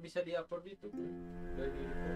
bisa di-upload itu dari itu.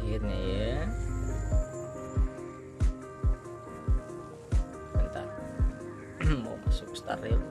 Akhirnya ya. Bentar. Mau masuk steril.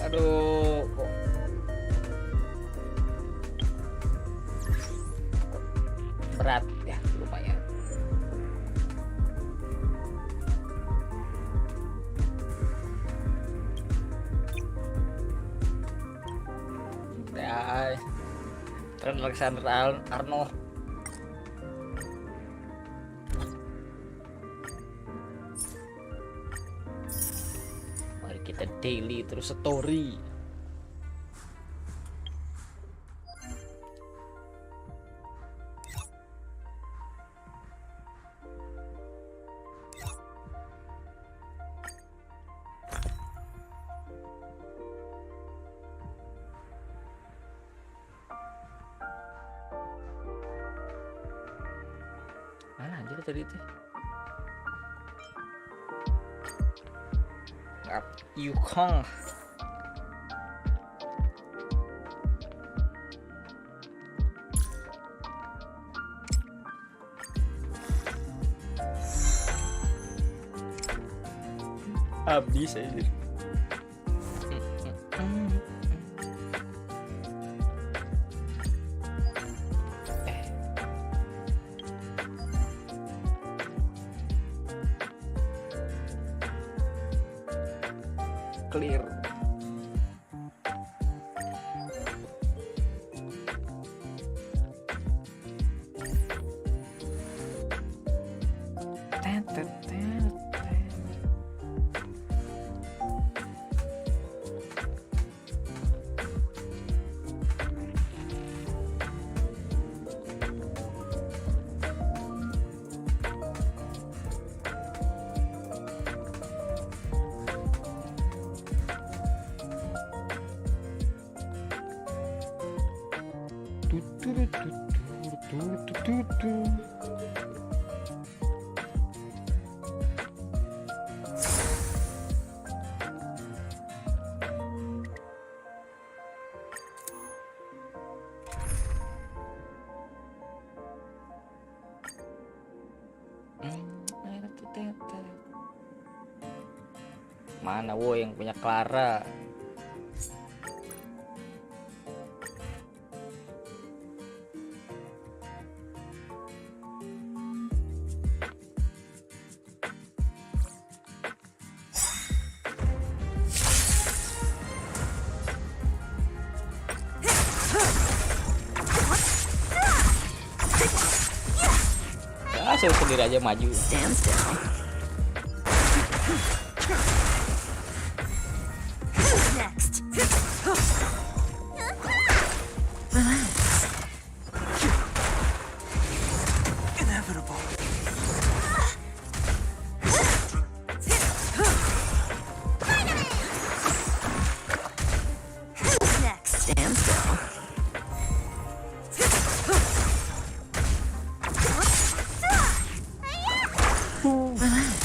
Aduh, kok berat ya, lumayan. Ya, Trent Alexander Arnold. Mari kita daily terus story. Mana anjir tadi itu? Up Yukong. Habis aja. Clear. Mana wo yang punya Clara? Ya, saya sendiri aja maju. Stand still. Next. Relax. Inevitable. Next. Stand still. Relax.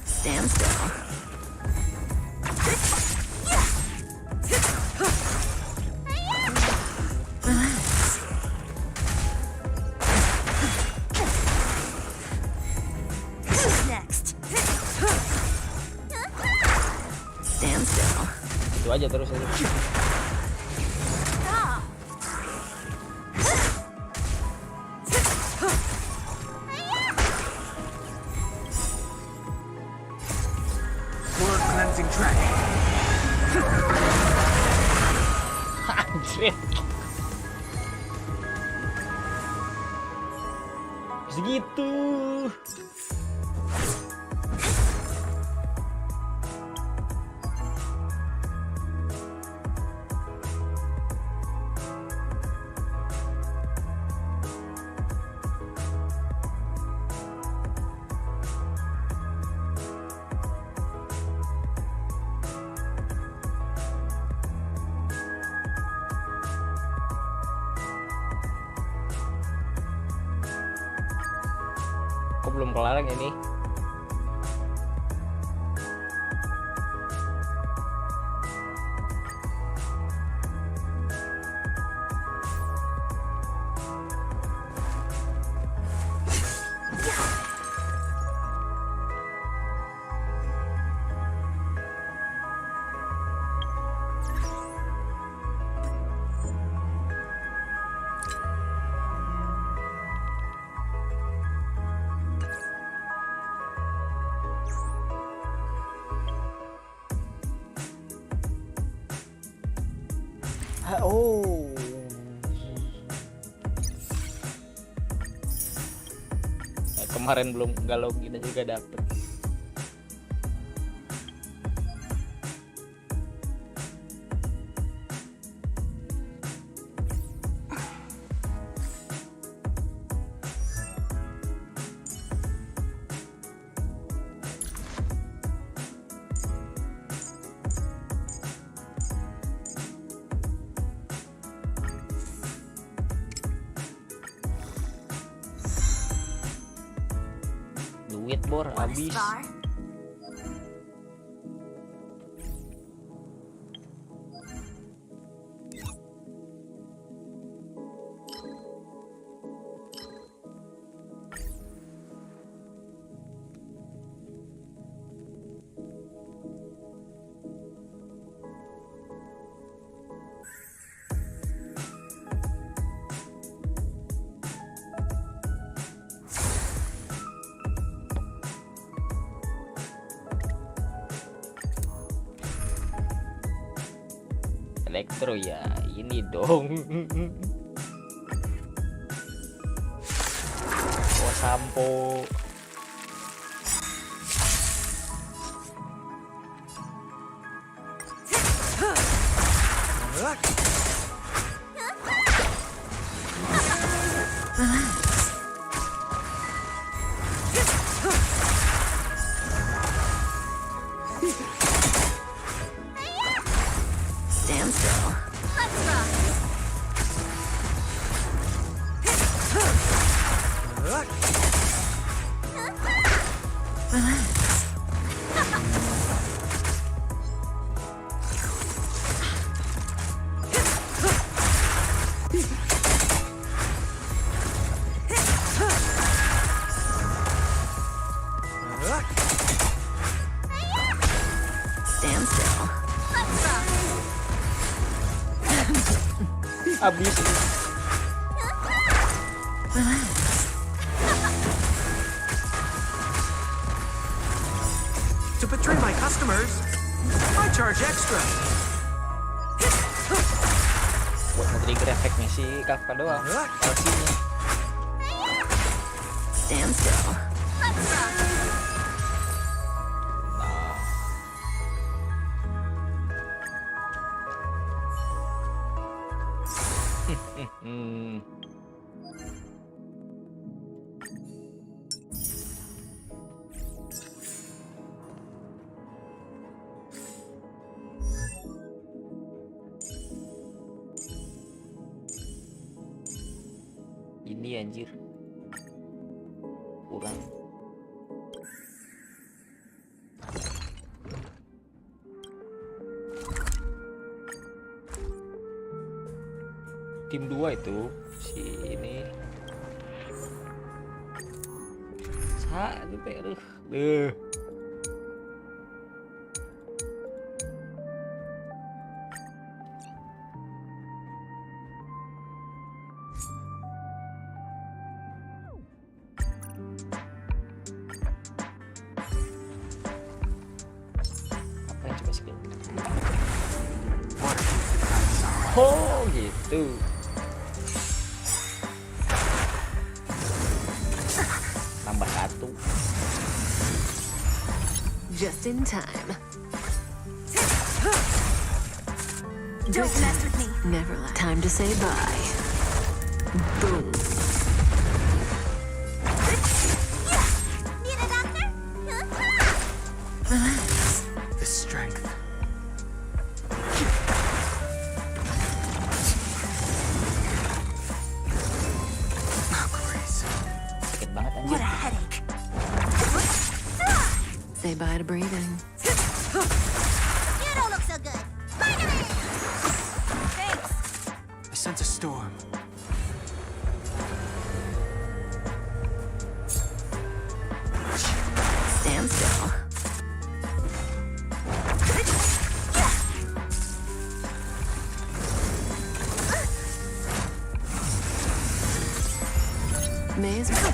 Stand still. Relax. Next. Stand still. Itu aja terus aja. Word cleansing track. Anjir. Segitu. Kok belum kelar yang ini? Oh. Kemarin belum galau kita juga dapet. Duit bor Want a habis. star? elektro ya ini dong. Oh sampo. Stand still. Let's rock. Stand still. Let's rock. Habis. To betray my customers, I charge extra. Buat nge-trigger efeknya si Kafka doang. LC-nya. Stand still. Let's rock. Hmm. Ini anjir. Kurang. Tim 2 itu si ini itu apa yang coba skill? Oh gitu. Tambah 1. Just in time. Don't mess with me. Never let. Time to say bye. Boom. Need a doctor? The strength. Oh, Grace. Sakit banget anjir. What a headache. Say bye to breathing. You don't look so good. Spider-Man! Thanks. I sense a storm. Stand still. May as well.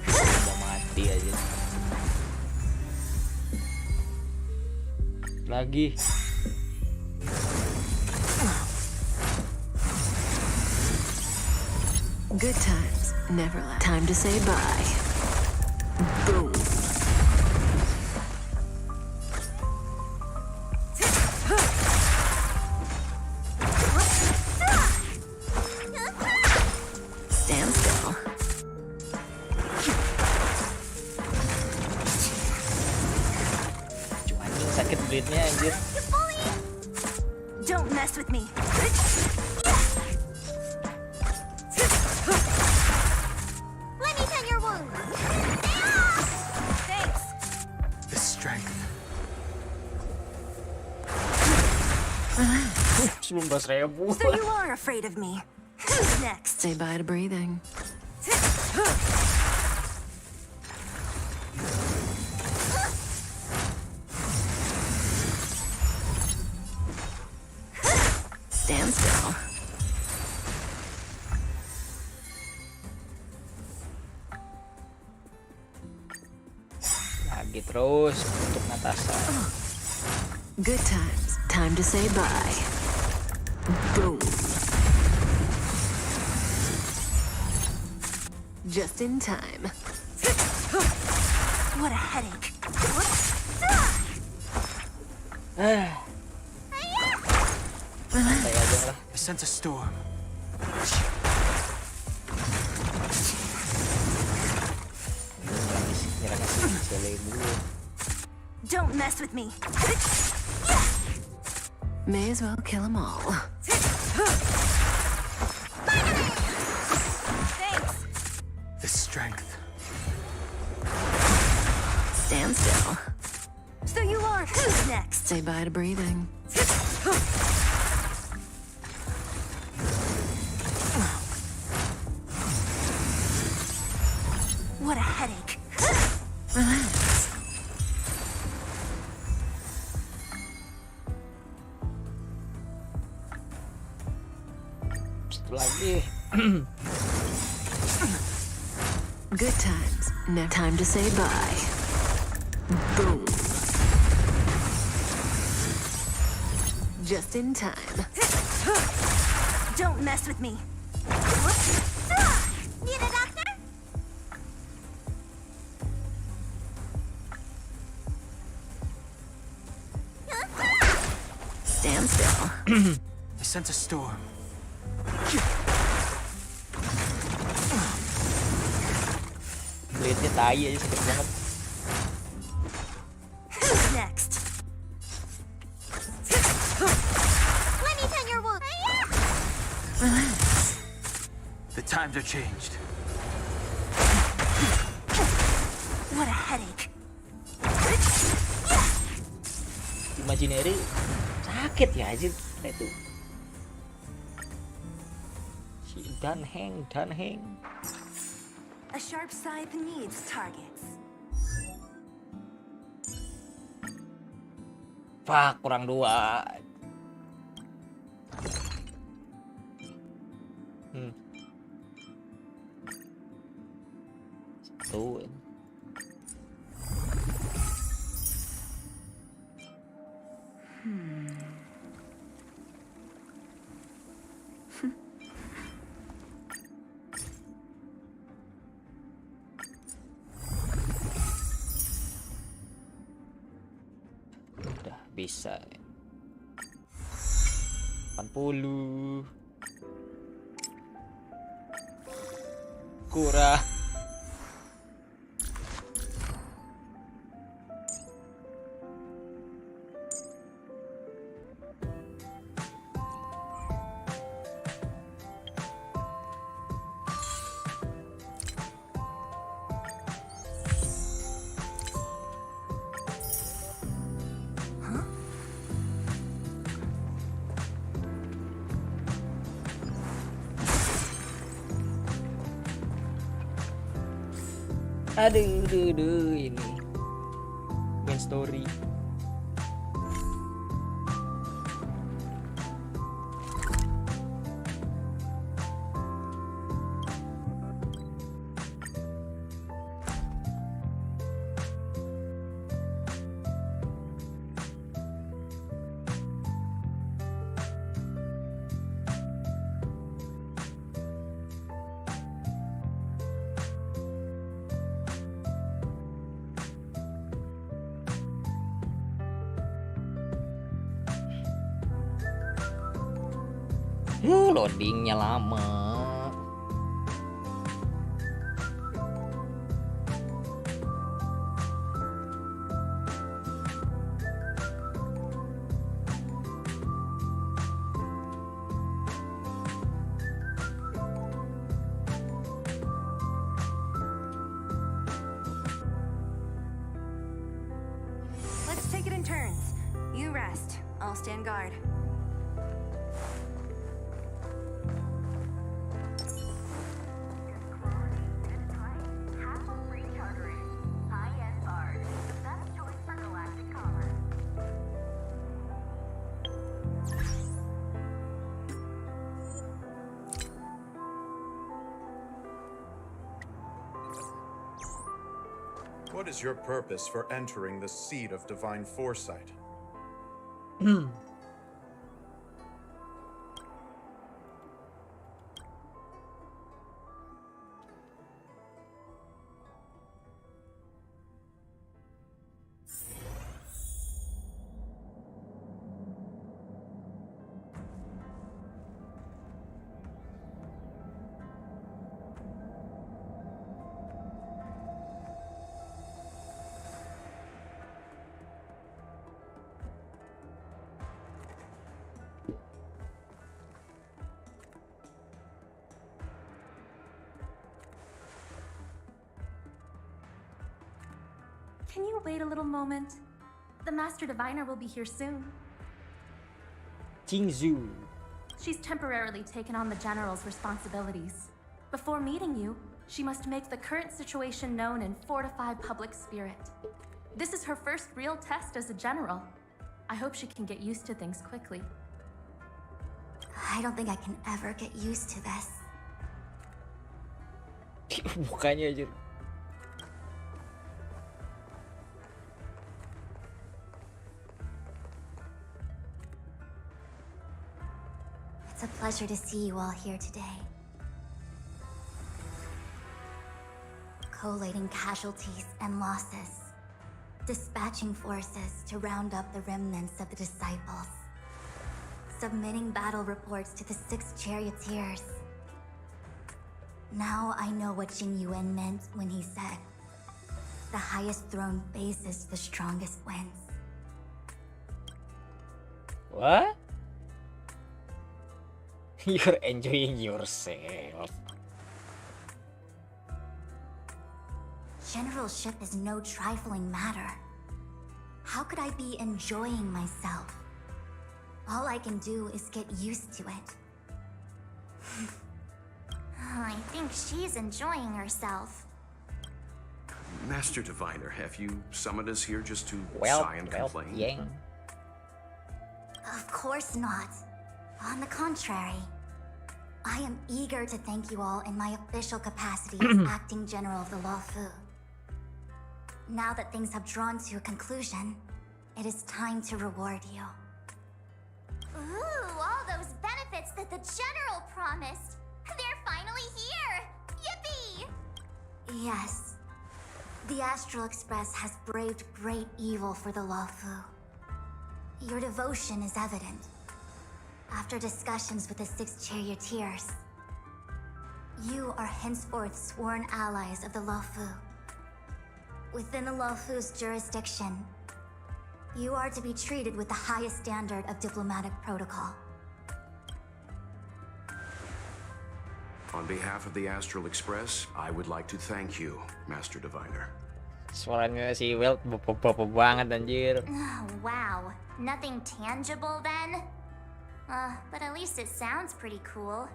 Udah mati aja. Lagi. Good times. Never let. Time to say bye. Boom. Stand still. Anjing sakit bleednya anjir. You bully! Don't mess with me. Let me tend your wound. Thanks. The strength. 19.000. So you are afraid of me. Who's next? Say bye to breathing. Stand still. Lagi lagi terus untuk Natasha. Good times. Time to say bye. Boom. Just in time. What a headache. Santai aja lah. I sense a storm. Nyerangnya si Sele dulu. Don't mess with me. May as well kill them all. Thanks. The strength. Stand still. So you are. Who's next? Say bye to breathing. What a headache. Relax. Satu lagi. Good times. Never time to say bye. Boom. Just in time. Don't mess with me. Need a doctor? Stand still. I sense a storm. Blade-nya tai aja sakit banget. Who's next? Let me tend your wound. Relax. The times are changed. What a headache. Imaginary sakit ya aja itu. Si dan hang. A sharp scythe needs targets. Fuck, kurang 2. Satu. Udah bisa. 80. Kurang. Aduh, ini main story. Loadingnya lama. Let's take it in turns. You rest. I'll stand guard. What is your purpose for entering the seat of divine foresight? Can you wait a little moment? The Master Diviner will be here soon. Jingzhu. She's temporarily taken on the General's responsibilities. Before meeting you, she must make the current situation known and fortify public spirit. This is her first real test as a General. I hope she can get used to things quickly. I don't think I can ever get used to this. Mukanya aja. It's a pleasure to see you all here today. Collating casualties and losses. Dispatching forces to round up the remnants of the disciples. Submitting battle reports to the 6 charioteers. Now I know what Jing Yuan meant when he said, "The highest throne faces the strongest wins." What? You're enjoying yourself. Generalship is no trifling matter. How could I be enjoying myself? All I can do is get used to it. I think she's enjoying herself. Master Diviner, have you summoned us here just to Well, sigh and complain? yang. Of course not. On the contrary, I am eager to thank you all in my official capacity as Acting General of the Luofu. Now that things have drawn to a conclusion, it is time to reward you. Ooh, all those benefits that the General promised. They're finally here! Yippee! Yes. The Astral Express has braved great evil for the Luofu. Your devotion is evident. After discussions with the 6 charioteers, you are henceforth sworn allies of the Luofu. Within the Luofu's jurisdiction, you are to be treated with the highest standard of diplomatic protocol. On behalf of the Astral Express, I would like to thank you, Master Diviner. Suaranya si Welt bapak-bapak banget anjir. Oh, wow. Nothing tangible then? But at least it sounds pretty cool.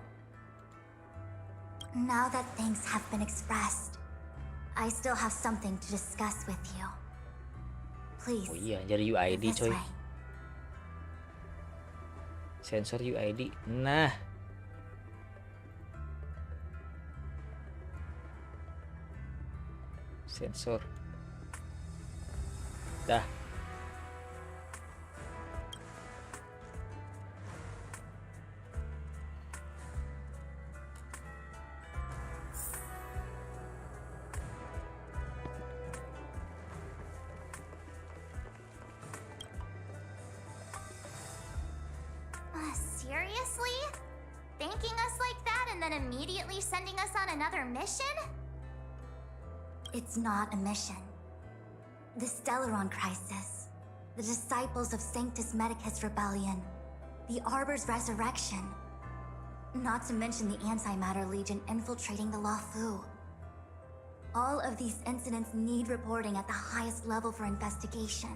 Now that things have been expressed, I still have something to discuss with you. Please, Oh iya, anjir UID this coy. way. Sensor UID. Nah. Sensor. Dah. Seriously? Thanking us like that and then immediately sending us on another mission? It's not a mission. The Stellaron crisis, the disciples of Sanctus Medicus rebellion, the Arbor's resurrection, not to mention the Antimatter Legion infiltrating the Luofu. All of these incidents need reporting at the highest level for investigation.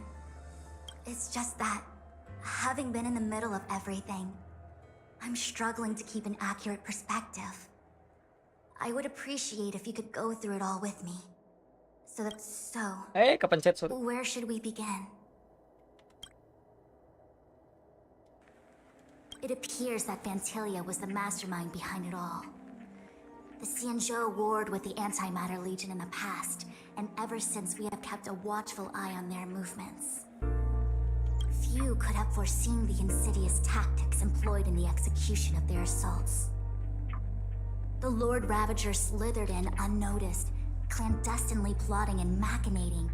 It's just that, having been in the middle of everything, I'm struggling to keep an accurate perspective. I would appreciate if you could go through it all with me. So, Kepencet sorry. where should we begin? It appears that Vantilia was the mastermind behind it all. The Xianzhou warred with the Antimatter Legion in the past, and ever since we have kept a watchful eye on their movements. Few could have foreseen the insidious tactics employed in the execution of their assaults. The Lord Ravager slithered in unnoticed, clandestinely plotting and machinating,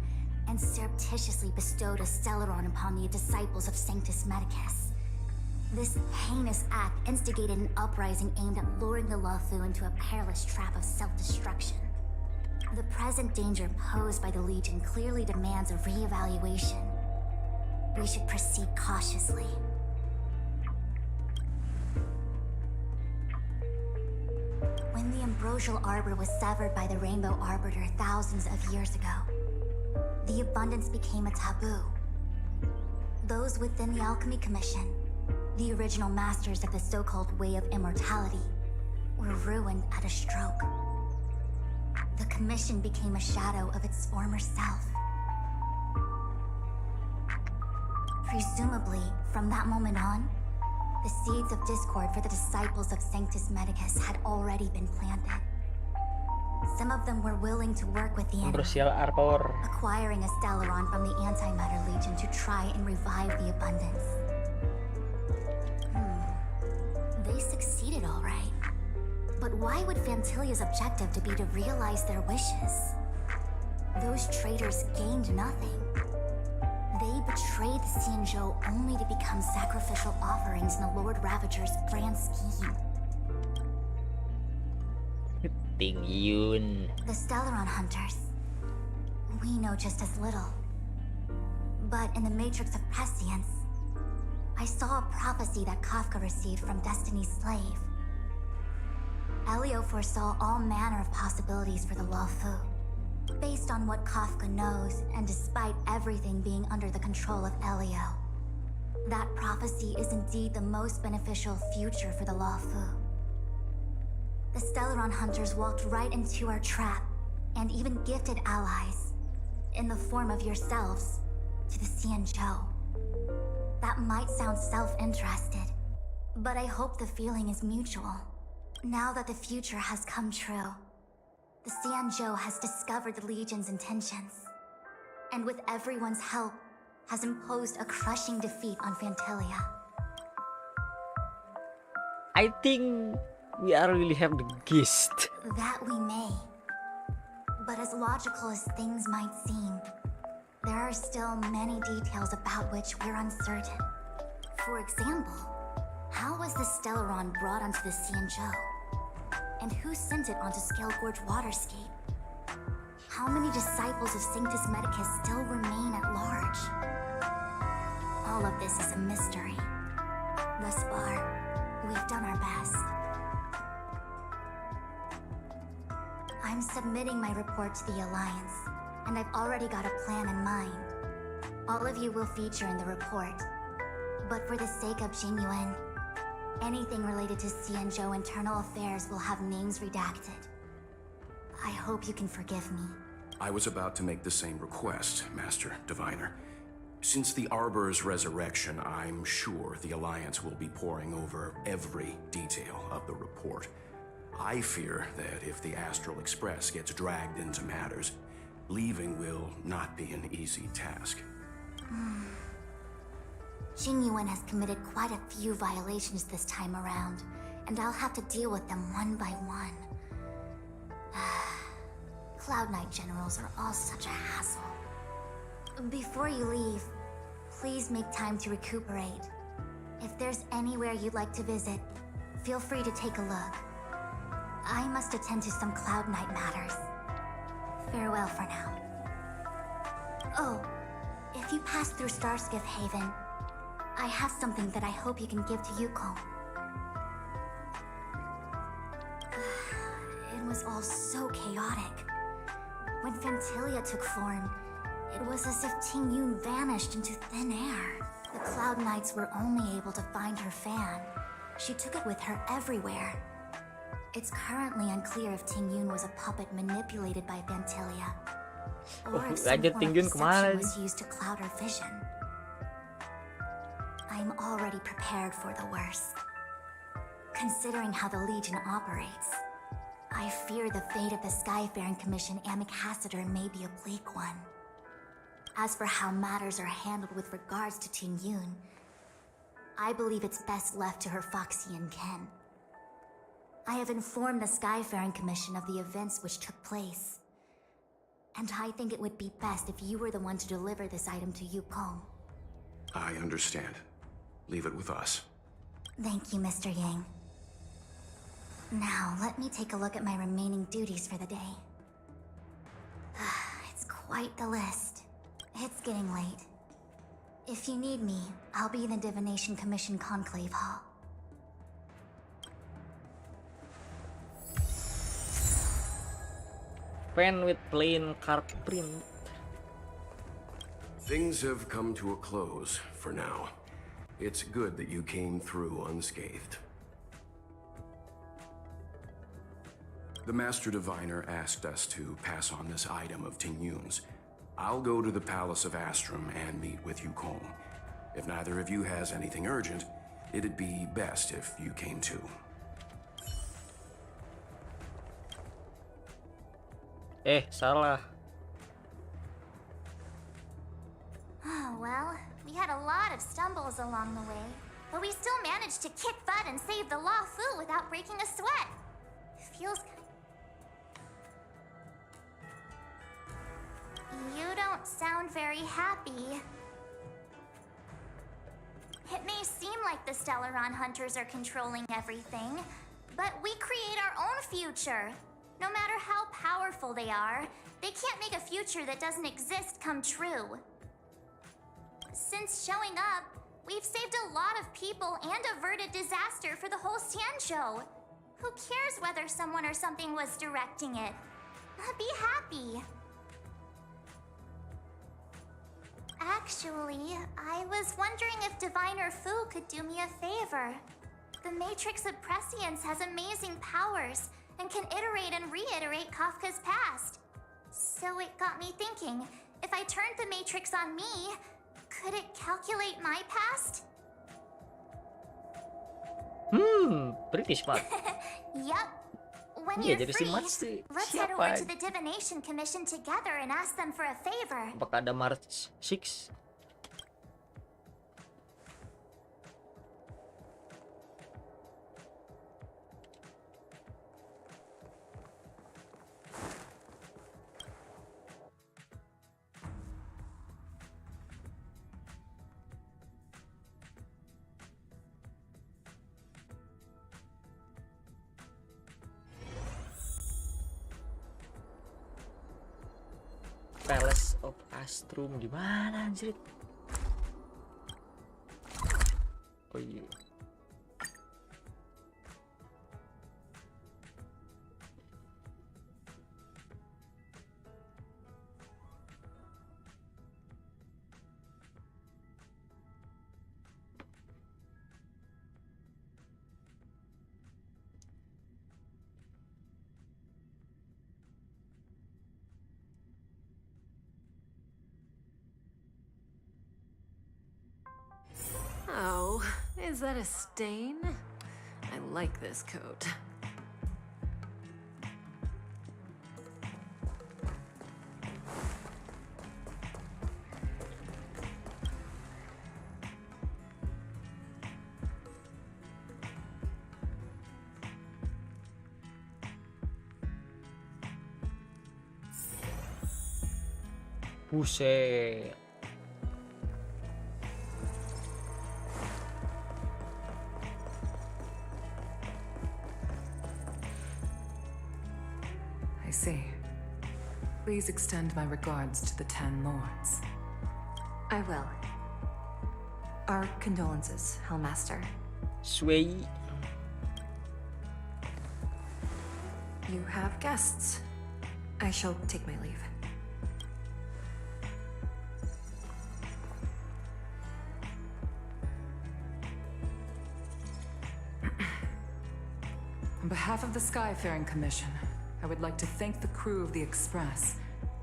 and surreptitiously bestowed a Stellaron upon the disciples of Sanctus Medicus. This heinous act instigated an uprising aimed at luring the Luofu into a perilous trap of self-destruction. The present danger posed by the Legion clearly demands a re-evaluation. We should proceed cautiously. When the Ambrosial Arbor was severed by the Rainbow Arbiter thousands of years ago, the abundance became a taboo. Those within the Alchemy Commission, the original masters of the so-called Way of Immortality, were ruined at a stroke. The Commission became a shadow of its former self. Presumably, from that moment on, the seeds of discord for the disciples of Sanctus Medicus had already been planted. Some of them were willing to work with the enemy, Ambrosial Arbor. acquiring a Stellaron from the Antimatter Legion to try and revive the abundance. They succeeded all right. But why would Fantilia's objective to be to realize their wishes? Those traitors gained nothing. They betrayed the Xianzhou only to become sacrificial offerings in the Lord Ravager's grand scheme. Ting Yun. The Stellaron Hunters. We know just as little. But in the Matrix of Prescience, I saw a prophecy that Kafka received from Destiny's slave. Elio foresaw all manner of possibilities for the Luofu. Based on what Kafka knows, and despite everything being under the control of Elio, that prophecy is indeed the most beneficial future for the Luofu. The Stellaron Hunters walked right into our trap, and even gifted allies, in the form of yourselves, to the Xianzhou. That might sound self-interested, but I hope the feeling is mutual. Now that the future has come true, the Xianzhou has discovered the Legion's intentions, and with everyone's help, has imposed a crushing defeat on Fantilia. I think we really have the gist. That we may. But as logical as things might seem, there are still many details about which we're uncertain. For example, how was the Stellaron brought onto the Xianzhou? And who sent it onto Scale Gorge Waterscape? How many disciples of Sanctus Medicus still remain at large? All of this is a mystery. Thus far, we've done our best. I'm submitting my report to the Alliance, and I've already got a plan in mind. All of you will feature in the report, but for the sake of Jingyuan, anything related to Xianzhou internal affairs will have names redacted. I hope you can forgive me. I was about to make the same request, Master Diviner. Since the Arbor's resurrection, I'm sure the Alliance will be poring over every detail of the report. I fear that if the Astral Express gets dragged into matters, leaving will not be an easy task. Jingyuan has committed quite a few violations this time around, and I'll have to deal with them one by one. Cloud Knight generals are all such a hassle. Before you leave, please make time to recuperate. If there's anywhere you'd like to visit, feel free to take a look. I must attend to some Cloud Knight matters. Farewell for now. Oh, if you pass through Starskiff Haven, I have something that I hope you can give to Yuko. It was all so chaotic. When Fantilia took form, it was as if Ting Yun vanished into thin air. The Cloud Knights were only able to find her fan. She took it with her everywhere. It's currently unclear if Ting Yun was a puppet manipulated by Fantilia, or if some form of deception was used to cloud her vision. I'm already prepared for the worst. Considering how the Legion operates, I fear the fate of the Skyfaring Commission ambassador may be a bleak one. As for how matters are handled with regards to Ting Yun, I believe it's best left to her Foxian ken. I have informed the Skyfaring Commission of the events which took place, and I think it would be best if you were the one to deliver this item to Yukong. I understand. Leave it with us. Thank you, Mr. Yang. Now, let me take a look at my remaining duties for the day. It's quite the list. It's getting late. If you need me, I'll be in the Divination Commission Conclave Hall. Pen with plain card print. Things have come to a close for now. It's good that you came through unscathed. The Master Diviner asked us to pass on this item of Ting Yun's. I'll go to the Palace of Astrum and meet with Yukong. If neither of you has anything urgent, it'd be best if you came too. Salah. Oh, well, we had a lot of stumbles along the way, but we still managed to kick butt and save the Law Fu without breaking a sweat. Feels kind. You don't sound very happy. It may seem like the Stellaron hunters are controlling everything, but we create our own future. No matter how powerful they are, they can't make a future that doesn't exist come true. Since showing up, we've saved a lot of people and averted disaster for the whole Xianzhou. Who cares whether someone or something was directing it? Be happy. Actually, I was wondering if Diviner Fu could do me a favor. The Matrix of Prescience has amazing powers and can iterate and reiterate Kafka's past. So it got me thinking, if I turned the Matrix on me, could it calculate my past? Pretty smart. Yup. When Iya, you're jadi free, smart sih. let's head over Siapa? to the Divination Commission together and ask them for a favor. Apakah ada March 6? Palace of Astrum di mana anjir? Oh iya. Oh, is that a stain? I like this coat. Buset. I see. Please extend my regards to the 10 lords. I will. Our condolences, Hellmaster. Sway. You have guests. I shall take my leave. On behalf of the Skyfaring Commission, I would like to thank the crew of the Express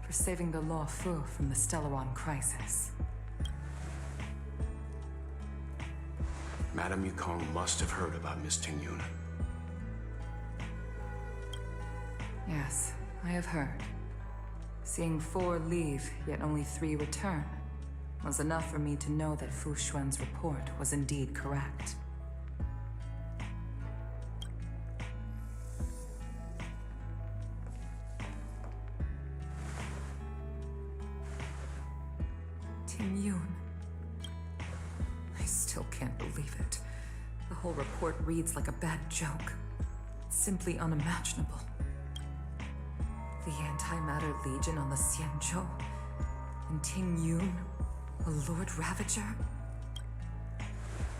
for saving the Law Fu from the Stellaron crisis. Madame Yukong must have heard about Miss Ting Yun. Yes, I have heard. Seeing 4 leave, yet only 3 return, was enough for me to know that Fu Xuan's report was indeed correct. Ting Yun. I still can't believe it. The whole report reads like a bad joke. It's simply unimaginable. The Antimatter Legion on the Xianzhou, and Ting Yun, a Lord Ravager?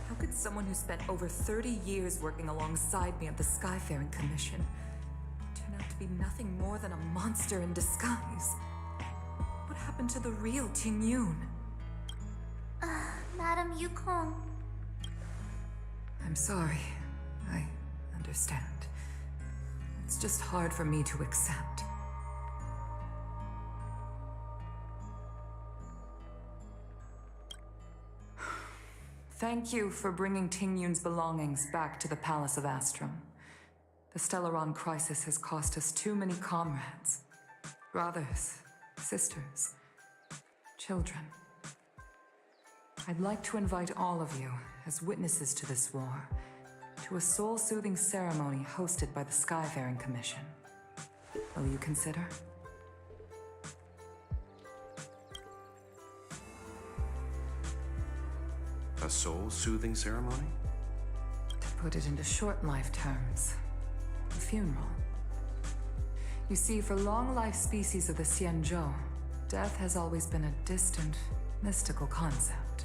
How could someone who spent over 30 years working alongside me at the Skyfaring Commission turn out to be nothing more than a monster in disguise? What happened to the real Ting Yun? Madam Yukong. I'm sorry. I understand. It's just hard for me to accept. Thank you for bringing Ting Yun's belongings back to the Palace of Astrum. The Stellaron crisis has cost us too many comrades. Brothers, sisters, children. I'd like to invite all of you, as witnesses to this war, to a soul-soothing ceremony hosted by the Skyfaring Commission. Will you consider? A soul-soothing ceremony? To put it into short life terms, a funeral. You see, for long-life species of the Xianzhou, death has always been a distant, mystical concept.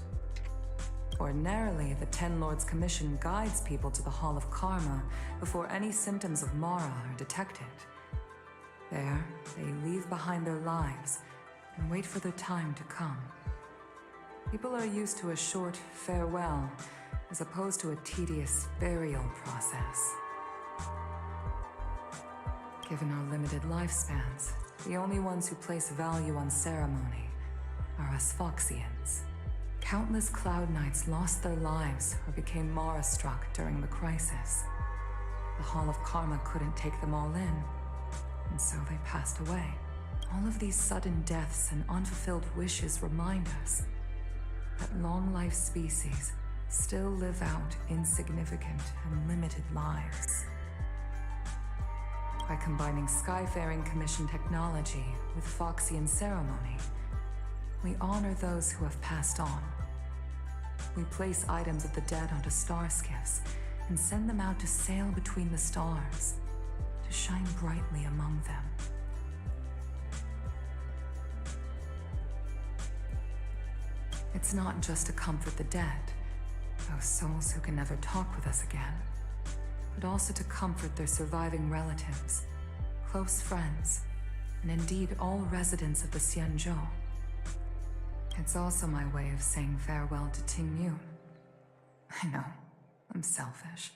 Ordinarily, the Ten Lords Commission guides people to the Hall of Karma before any symptoms of Mara are detected. There, they leave behind their lives and wait for their time to come. People are used to a short farewell as opposed to a tedious burial process. Given our limited lifespans, the only ones who place value on ceremony are us Foxians. Countless Cloud Knights lost their lives or became Mara-struck during the crisis. The Hall of Karma couldn't take them all in, and so they passed away. All of these sudden deaths and unfulfilled wishes remind us that long-life species still live out insignificant and limited lives. By combining Skyfaring Commission technology with Foxian ceremony, we honor those who have passed on. We place items of the dead onto star skiffs and send them out to sail between the stars, to shine brightly among them. It's not just to comfort the dead, those souls who can never talk with us again, but also to comfort their surviving relatives, close friends, and indeed all residents of the Xianzhou. It's also my way of saying farewell to Ting Yun. I know, I'm selfish.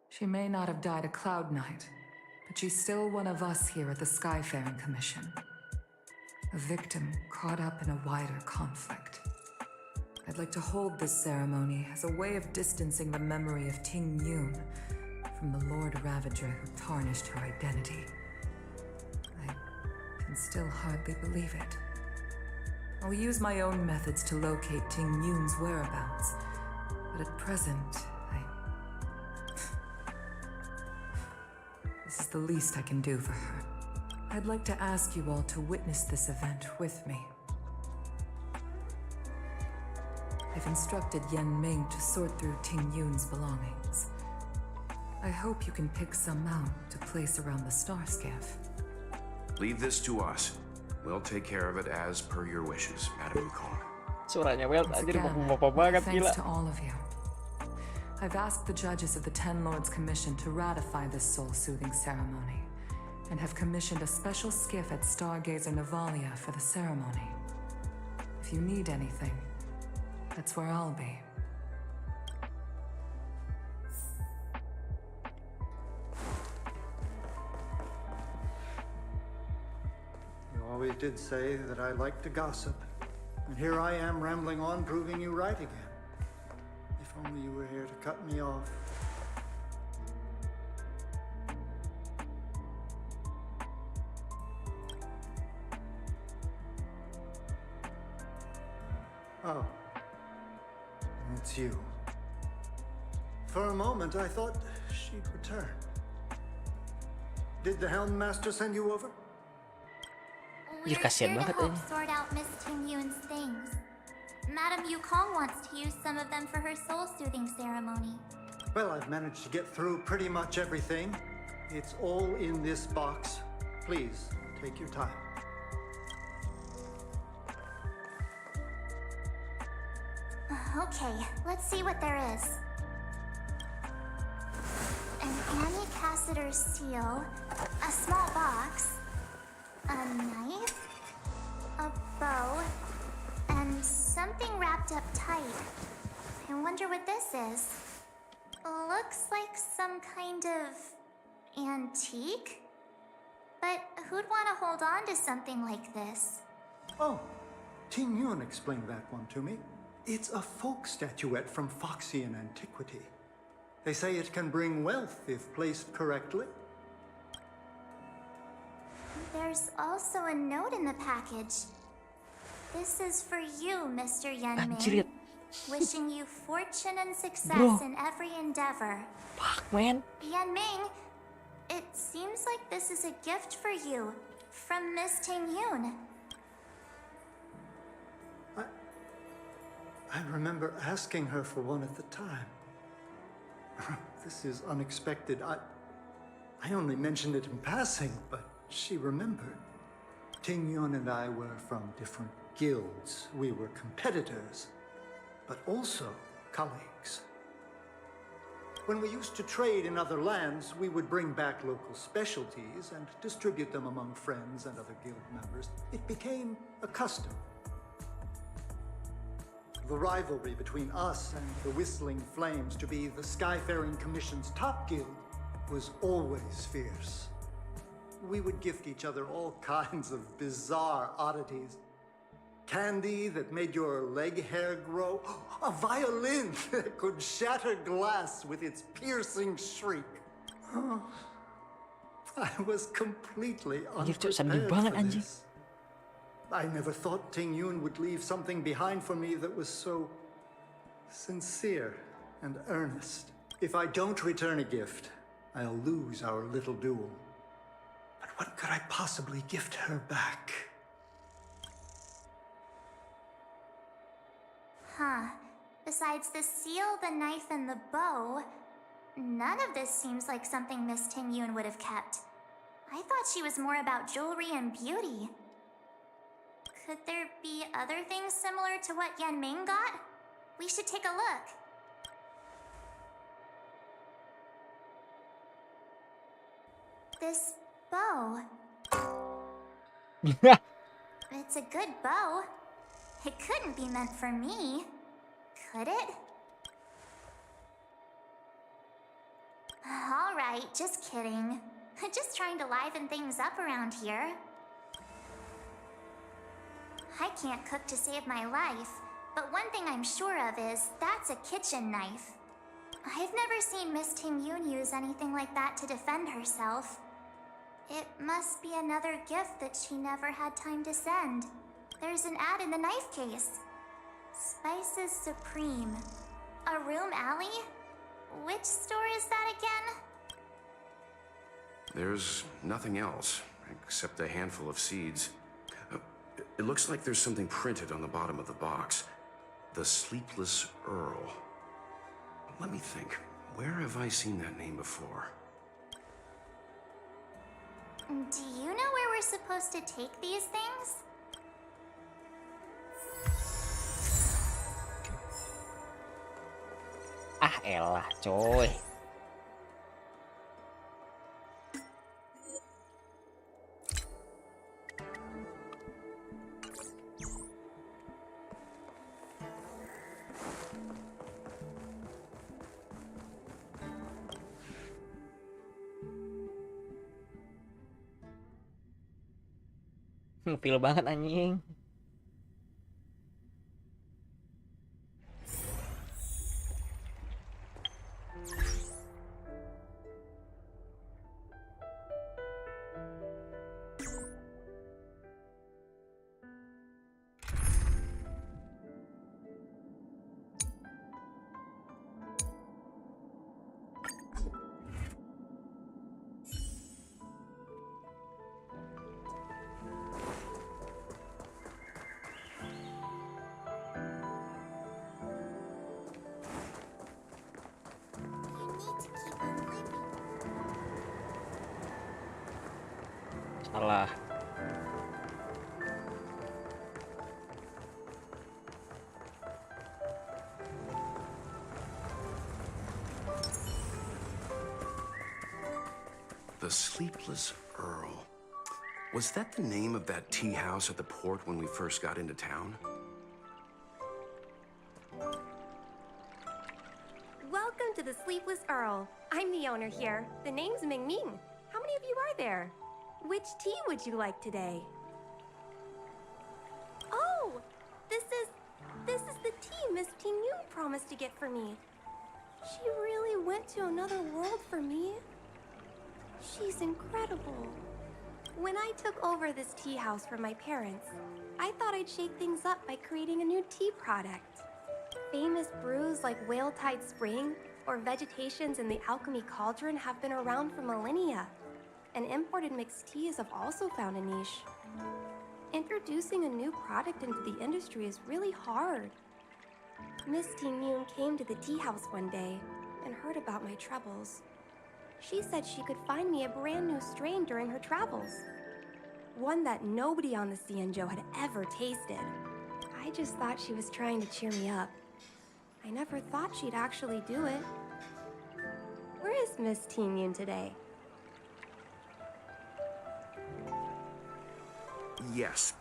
She may not have died a Cloud Knight, but she's still one of us here at the Skyfaring Commission. A victim caught up in a wider conflict. I'd like to hold this ceremony as a way of distancing the memory of Ting Yun from the Lord Ravager who tarnished her identity. I can still hardly believe it. I'll use my own methods to locate Ting Yun's whereabouts, but at present, this is the least I can do for her. I'd like to ask you all to witness this event with me. I've instructed Yan Ming to sort through Ting Yun's belongings. I hope you can pick some out to place around the star skiff. Leave this to us. We'll take care of it as per your wishes, Madam Yukong. Suaranya Well Once anjir again, bapak banget thanks gila. to all of you. I've asked the judges of the Ten Lords Commission to ratify this soul-soothing ceremony, and have commissioned a special skiff at Stargazer Navalia for the ceremony. If you need anything, that's where I'll be. You always did say that I like to gossip, and here I am rambling on, proving you right again. If only you were here to cut me off. Oh. It's you. For a moment, I thought she'd return. Did the Helm Master send you over? Anjir, We're kasihan here to banget help ini. sort out Miss Tingyun's things. Madame Yukong wants to use some of them for her soul-soothing ceremony. Well, I've managed to get through pretty much everything. It's all in this box. Please, take your time. Okay, let's see what there is. An Annie Cassiter's seal, a small box, a knife, a bow, and something wrapped up tight. I wonder what this is. Looks like some kind of antique? But who'd want to hold on to something like this? Oh, Ting Yun explained that one to me. It's a folk statuette from Foxian antiquity. They say it can bring wealth if placed correctly. There's also a note in the package. This is for you, Mr. Yan Anjir. Ming. Wishing you fortune and success Bro. in every endeavor. Fuck, man. Yan Ming, it seems like this is a gift for you from Miss Ting Yun. I remember asking her for one at the time. This is unexpected. I only mentioned it in passing, but she remembered. Ting Yun and I were from different guilds. We were competitors, but also colleagues. When we used to trade in other lands, we would bring back local specialties and distribute them among friends and other guild members. It became a custom. The rivalry between us and the Whistling Flames to be the Skyfaring Commission's top guild was always fierce. We would gift each other all kinds of bizarre oddities. Candy that made your leg hair grow. A violin that could shatter glass with its piercing shriek. Oh, I was completely Anjir, Cuk, sedih unprepared banget, for anjing. this. I never thought Ting Yun would leave something behind for me that was so sincere and earnest. If I don't return a gift, I'll lose our little duel. But what could I possibly gift her back? Huh. Besides the seal, the knife, and the bow, none of this seems like something Miss Ting Yun would have kept. I thought she was more about jewelry and beauty. Could there be other things similar to what Yan Ming got? We should take a look. This bow. It's a good bow. It couldn't be meant for me, could it? All right, just kidding. Just trying to liven things up around here. I can't cook to save my life, but one thing I'm sure of is that's a kitchen knife. I've never seen Miss Ting Yun use anything like that to defend herself. It must be another gift that she never had time to send. There's an ad in the knife case. Spices Supreme. A room alley? Which store is that again? There's nothing else, except a handful of seeds. It looks like there's something printed on the bottom of the box. The Sleepless Earl. Let me think. Where have I seen that name before? Do you know where we're supposed to take these things? Ah, elah, coy. Feel banget anjing. Salah. The Sleepless Earl. Was that the name of that tea house at the port when we first got into town? Welcome to the Sleepless Earl. I'm the owner here. The name's Ming Ming. How many of you are there? Which tea would you like today? Oh, this is the tea Miss Ting Yun promised to get for me. She really went to another world for me. She's incredible. When I took over this tea house from my parents, I thought I'd shake things up by creating a new tea product. Famous brews like Whale Tide Spring or Vegetations in the Alchemy Cauldron have been around for millennia, and imported mixed teas have also found a niche. Introducing a new product into the industry is really hard. Miss Ting Yun came to the tea house one day and heard about my troubles. She said she could find me a brand new strain during her travels. One that nobody on the Xianzhou had ever tasted. I just thought she was trying to cheer me up. I never thought she'd actually do it. Where is Miss Ting Yun today? Yes.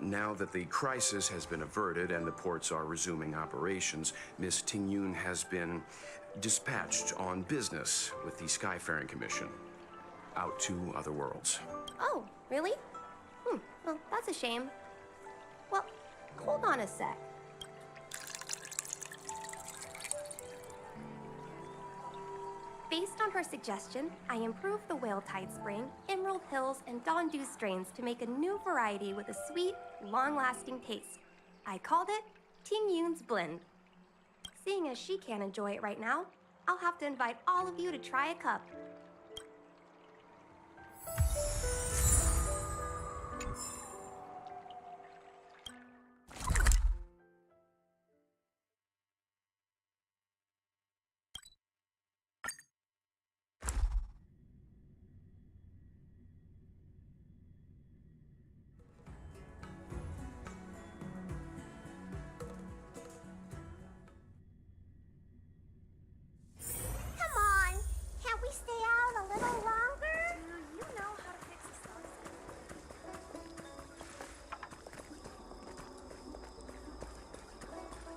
Now that the crisis has been averted and the ports are resuming operations, Miss Ting Yun has been dispatched on business with the Skyfaring Commission out to other worlds. Oh, really? Well, that's a shame. Well, hold on a sec. Based on her suggestion, I improved the Whale Tide Spring, Emerald Hills, and Dawn Dew strains to make a new variety with a sweet, long-lasting taste. I called it Ting Yun's Blend. Seeing as she can't enjoy it right now, I'll have to invite all of you to try a cup.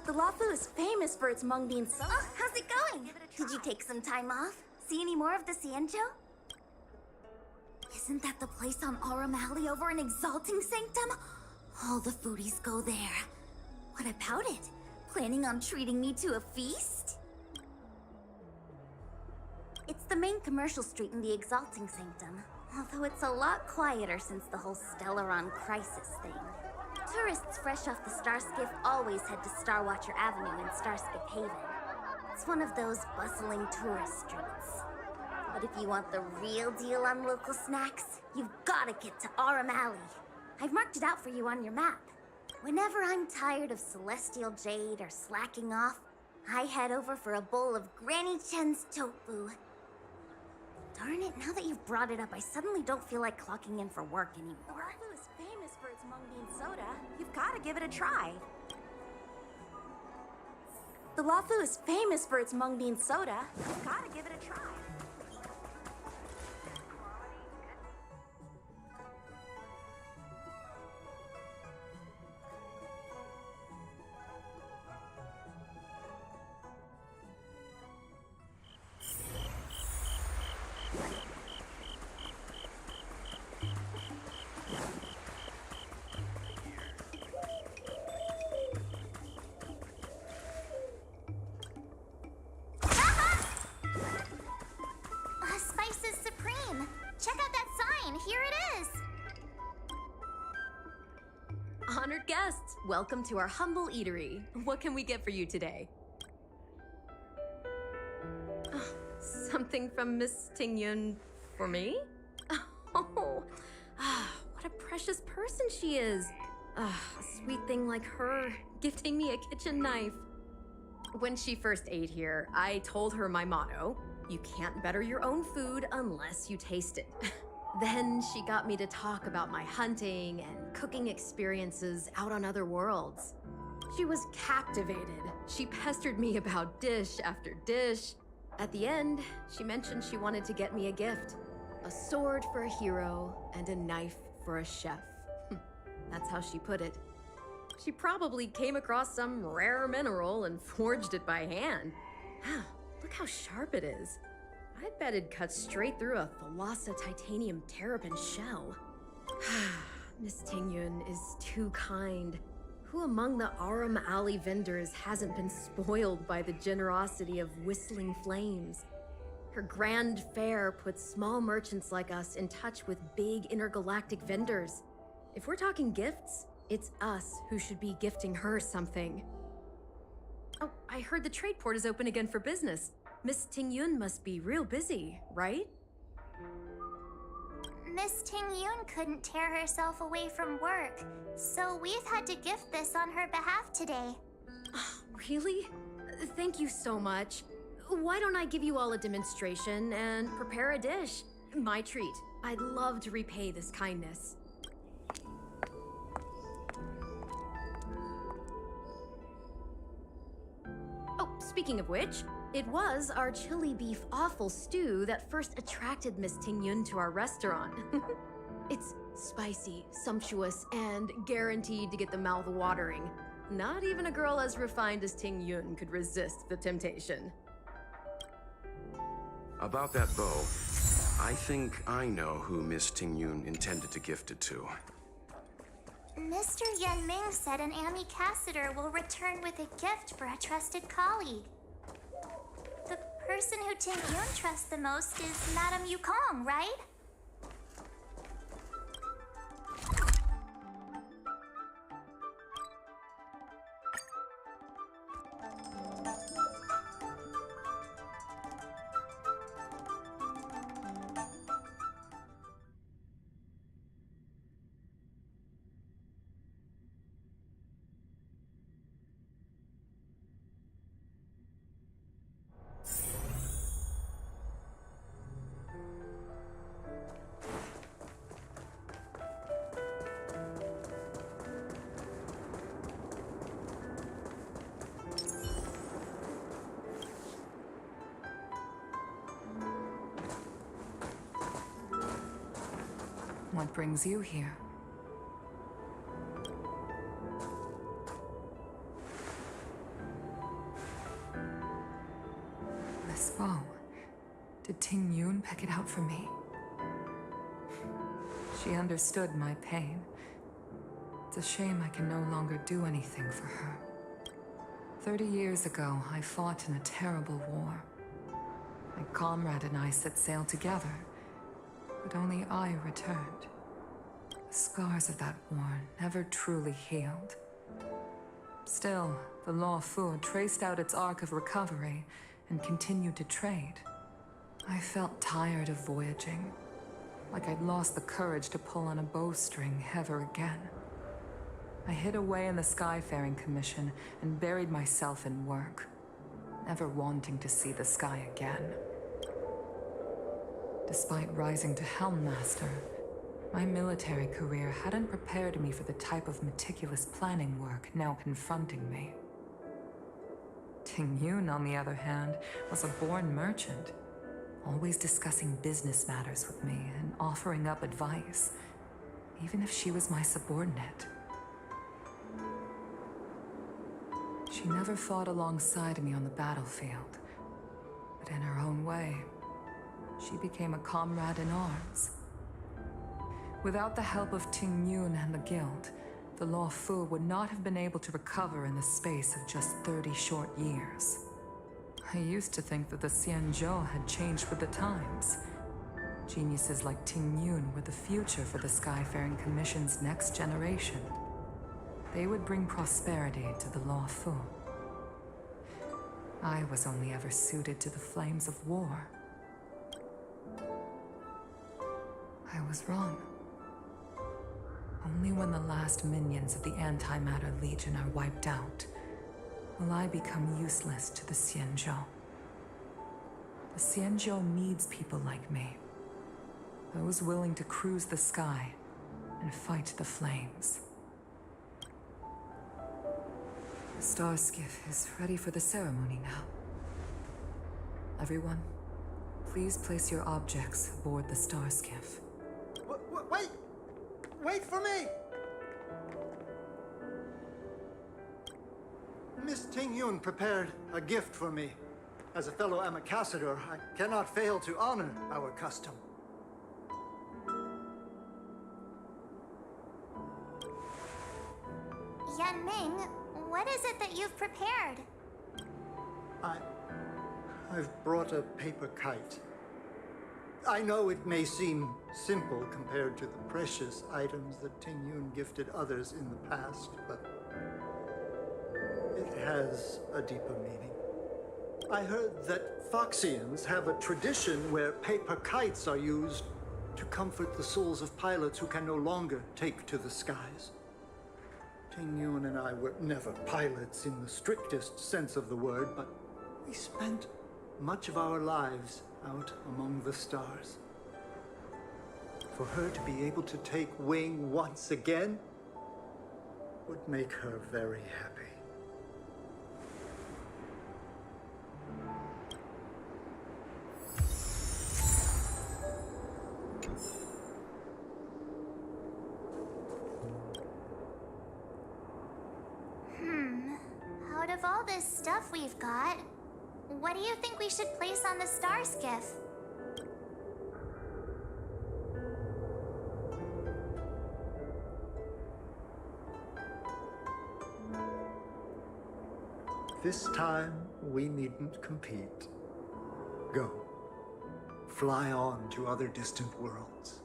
The Lafu is famous for its mung bean soda. Oh, how's it going? Did you take some time off? See any more of the Xianzhou? Isn't that the place on Aurum Alley over in Exalting Sanctum? All the foodies go there. What about it? Planning on treating me to a feast? It's the main commercial street in the Exalting Sanctum, although it's a lot quieter since the whole Stellaron crisis thing. Tourists fresh off the Starskiff always head to Starwatcher Avenue in Starskiff Haven. It's one of those bustling tourist streets. But if you want the real deal on local snacks, you've gotta get to Aurum Alley. I've marked it out for you on your map. Whenever I'm tired of Celestial Jade or slacking off, I head over for a bowl of Granny Chen's tofu. Darn it, now that you've brought it up, I suddenly don't feel like clocking in for work anymore. The Lafu is famous for its mung bean soda. You've gotta give it a try. The Lafu is famous for its mung bean soda. You've gotta give it a try. Spices Supreme! Check out that sign! Here it is! Honored guests, welcome to our humble eatery. What can we get for you today? Something from Miss Ting Yun for me? Oh, what a precious person she is. A sweet thing like her, gifting me a kitchen knife. When she first ate here, I told her my motto: you can't better your own food unless you taste it. Then she got me to talk about my hunting and cooking experiences out on other worlds. She was captivated. She pestered me about dish after dish. At the end, she mentioned she wanted to get me a gift. A sword for a hero and a knife for a chef. That's how she put it. She probably came across some rare mineral and forged it by hand. Look how sharp it is. I bet it'd cut straight through a Thalassa titanium terrapin shell. Miss Tingyun is too kind. Who among the Aram Alley vendors hasn't been spoiled by the generosity of whistling flames? Her grand fare puts small merchants like us in touch with big intergalactic vendors. If we're talking gifts, it's us who should be gifting her something. Oh, I heard the trade port is open again for business. Miss Tingyun must be real busy, right? Miss Tingyun couldn't tear herself away from work, so we've had to gift this on her behalf today. Really? Thank you so much. Why don't I give you all a demonstration and prepare a dish? My treat. I'd love to repay this kindness. Oh, speaking of which, it was our chili beef offal stew that first attracted Miss Tingyun to our restaurant. It's spicy, sumptuous, and guaranteed to get the mouth watering. Not even a girl as refined as Tingyun could resist the temptation. About that bow, I think I know who Miss Tingyun intended to gift it to. Mr. Yen Ming said an ambassador will return with a gift for a trusted colleague. The person who Tingyun trusts the most is Madame Yukong, right? What brings you here? This bow. Did Tingyun pick it out for me? She understood my pain. It's a shame I can no longer do anything for her. 30 years ago, I fought in a terrible war. My comrade and I set sail together, but only I returned. The scars of that war never truly healed. Still, the Law Fu traced out its arc of recovery and continued to trade. I felt tired of voyaging, like I'd lost the courage to pull on a bowstring ever again. I hid away in the Skyfaring Commission and buried myself in work, never wanting to see the sky again. Despite rising to Helm Master, my military career hadn't prepared me for the type of meticulous planning work now confronting me. Tingyun, on the other hand, was a born merchant, always discussing business matters with me and offering up advice, even if she was my subordinate. She never fought alongside me on the battlefield, but in her own way, she became a comrade in arms. Without the help of Tingyun and the Guild, the Law Fu would not have been able to recover in the space of just 30 short years. I used to think that the Xianzhou had changed with the times. Geniuses like Tingyun were the future for the Skyfaring Commission's next generation. They would bring prosperity to the Law Fu. I was only ever suited to the flames of war. I was wrong. Only when the last minions of the Antimatter Legion are wiped out will I become useless to the Xianzhou. The Xianzhou needs people like me. Those willing to cruise the sky and fight the flames. The star skiff is ready for the ceremony now. Everyone, please place your objects aboard the star skiff. Wait! Wait for me! Miss Ting Yun prepared a gift for me. As a fellow ambassador, I cannot fail to honor our custom. Yan Ming, what is it that you've prepared? I've brought a paper kite. I know it may seem simple compared to the precious items that Ting Yun gifted others in the past, but it has a deeper meaning. I heard that Foxians have a tradition where paper kites are used to comfort the souls of pilots who can no longer take to the skies. Ting Yun and I were never pilots in the strictest sense of the word, but we spent much of our lives out among the stars. For her to be able to take wing once again would make her very happy. Out of all this stuff we've got, what do you think we should place on the star skiff? This time, we needn't compete. Go. Fly on to other distant worlds.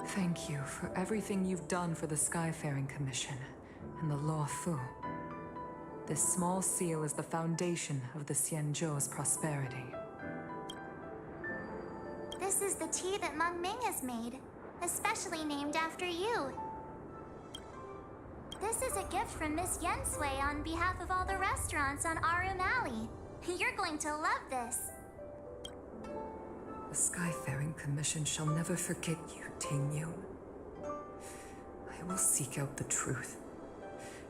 Thank you for everything you've done for the Skyfaring Commission and the Law Fu. This small seal is the foundation of the Xianzhou's prosperity. This is the tea that Meng Ming has made, especially named after you. This is a gift from Miss Yen Sui on behalf of all the restaurants on Arum Alley. You're going to love this. The Skyfaring Commission shall never forget you, Ting Yun. I will seek out the truth.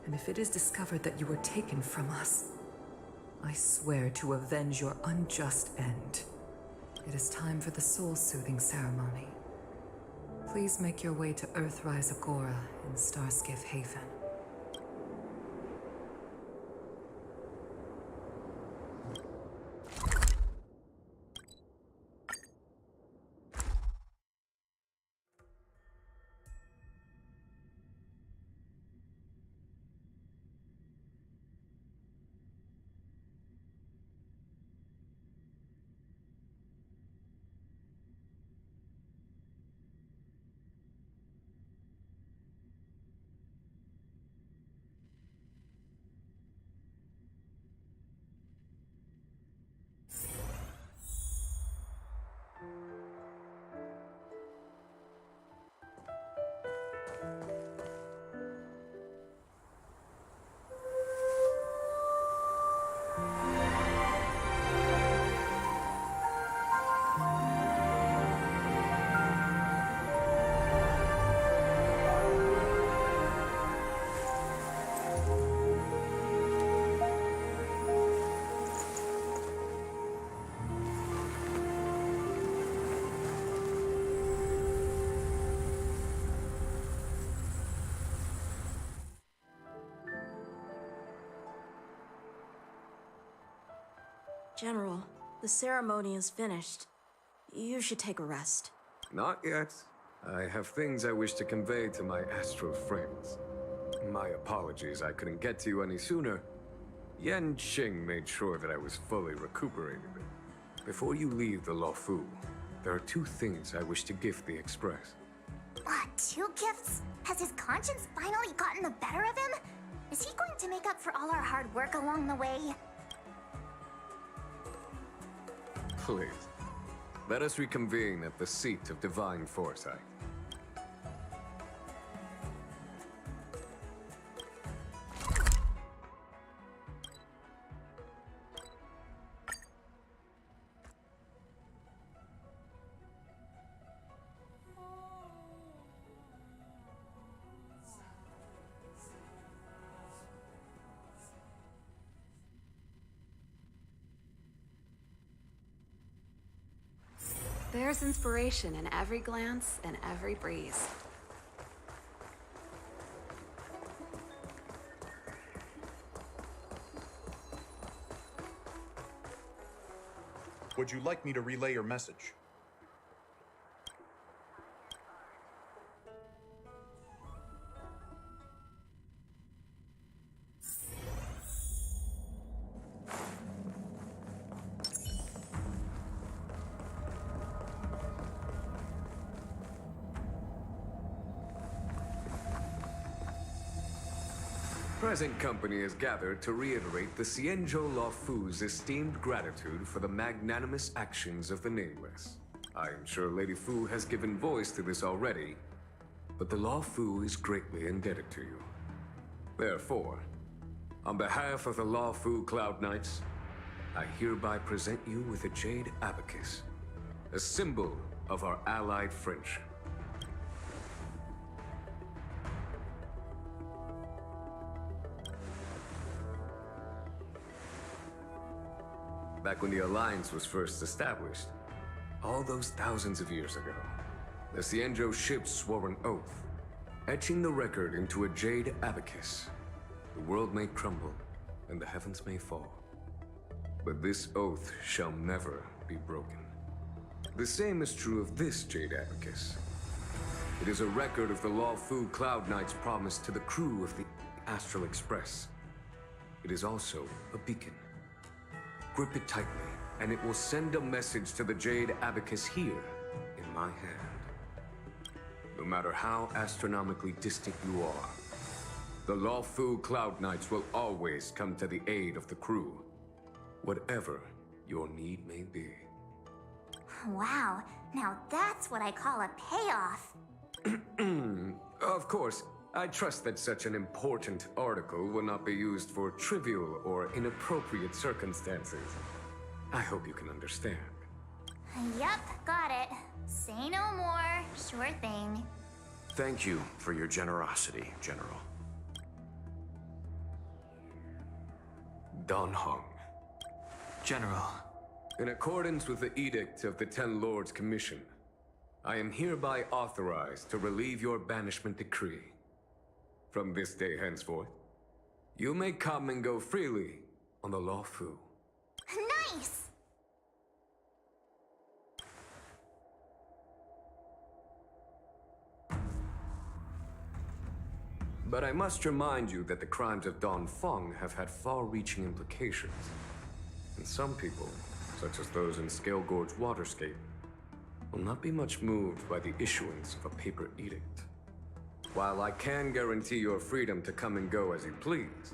And if it is discovered that you were taken from us, I swear to avenge your unjust end. It is time for the soul-soothing ceremony. Please make your way to Earthrise Agora in Starskiff Haven. General, the ceremony is finished. You should take a rest. Not yet. I have things I wish to convey to my astral friends. My apologies I couldn't get to you any sooner. Yan Qing made sure that I was fully recuperated. Before you leave the Luofu, there are two things I wish to gift the Express. What, 2 gifts? Has his conscience finally gotten the better of him? Is he going to make up for all our hard work along the way? Please, let us reconvene at the seat of divine foresight. There's inspiration in every glance and every breeze. Would you like me to relay your message? Present company is gathered to reiterate the Xianzhou Luofu's esteemed gratitude for the magnanimous actions of the Nameless. I am sure Lady Fu has given voice to this already, but the Luofu is greatly indebted to you. Therefore, on behalf of the Luofu Cloud Knights, I hereby present you with a jade abacus, a symbol of our allied friendship. Back when the Alliance was first established, all those thousands of years ago, the Xianzhou ships swore an oath, etching the record into a jade abacus. The world may crumble, and the heavens may fall, but this oath shall never be broken. The same is true of this jade abacus. It is a record of the Luofu Cloud Knight's promise to the crew of the Astral Express. It is also a beacon. Grip it tightly, and it will send a message to the Jade Abacus here, in my hand. No matter how astronomically distant you are, the Luofu Cloud Knights will always come to the aid of the crew, whatever your need may be. Wow, now that's what I call a payoff. Of course, I trust that such an important article will not be used for trivial or inappropriate circumstances. I hope you can understand. Yep, got it. Say no more. Sure thing. Thank you for your generosity, General. Dan Heng. General. In accordance with the Edict of the Ten Lords Commission, I am hereby authorized to relieve your banishment decree. From this day henceforth, you may come and go freely on the Luofu. Nice! But I must remind you that the crimes of Don Feng have had far-reaching implications. And some people, such as those in Scale Gorge Waterscape, will not be much moved by the issuance of a paper edict. While I can guarantee your freedom to come and go as you please,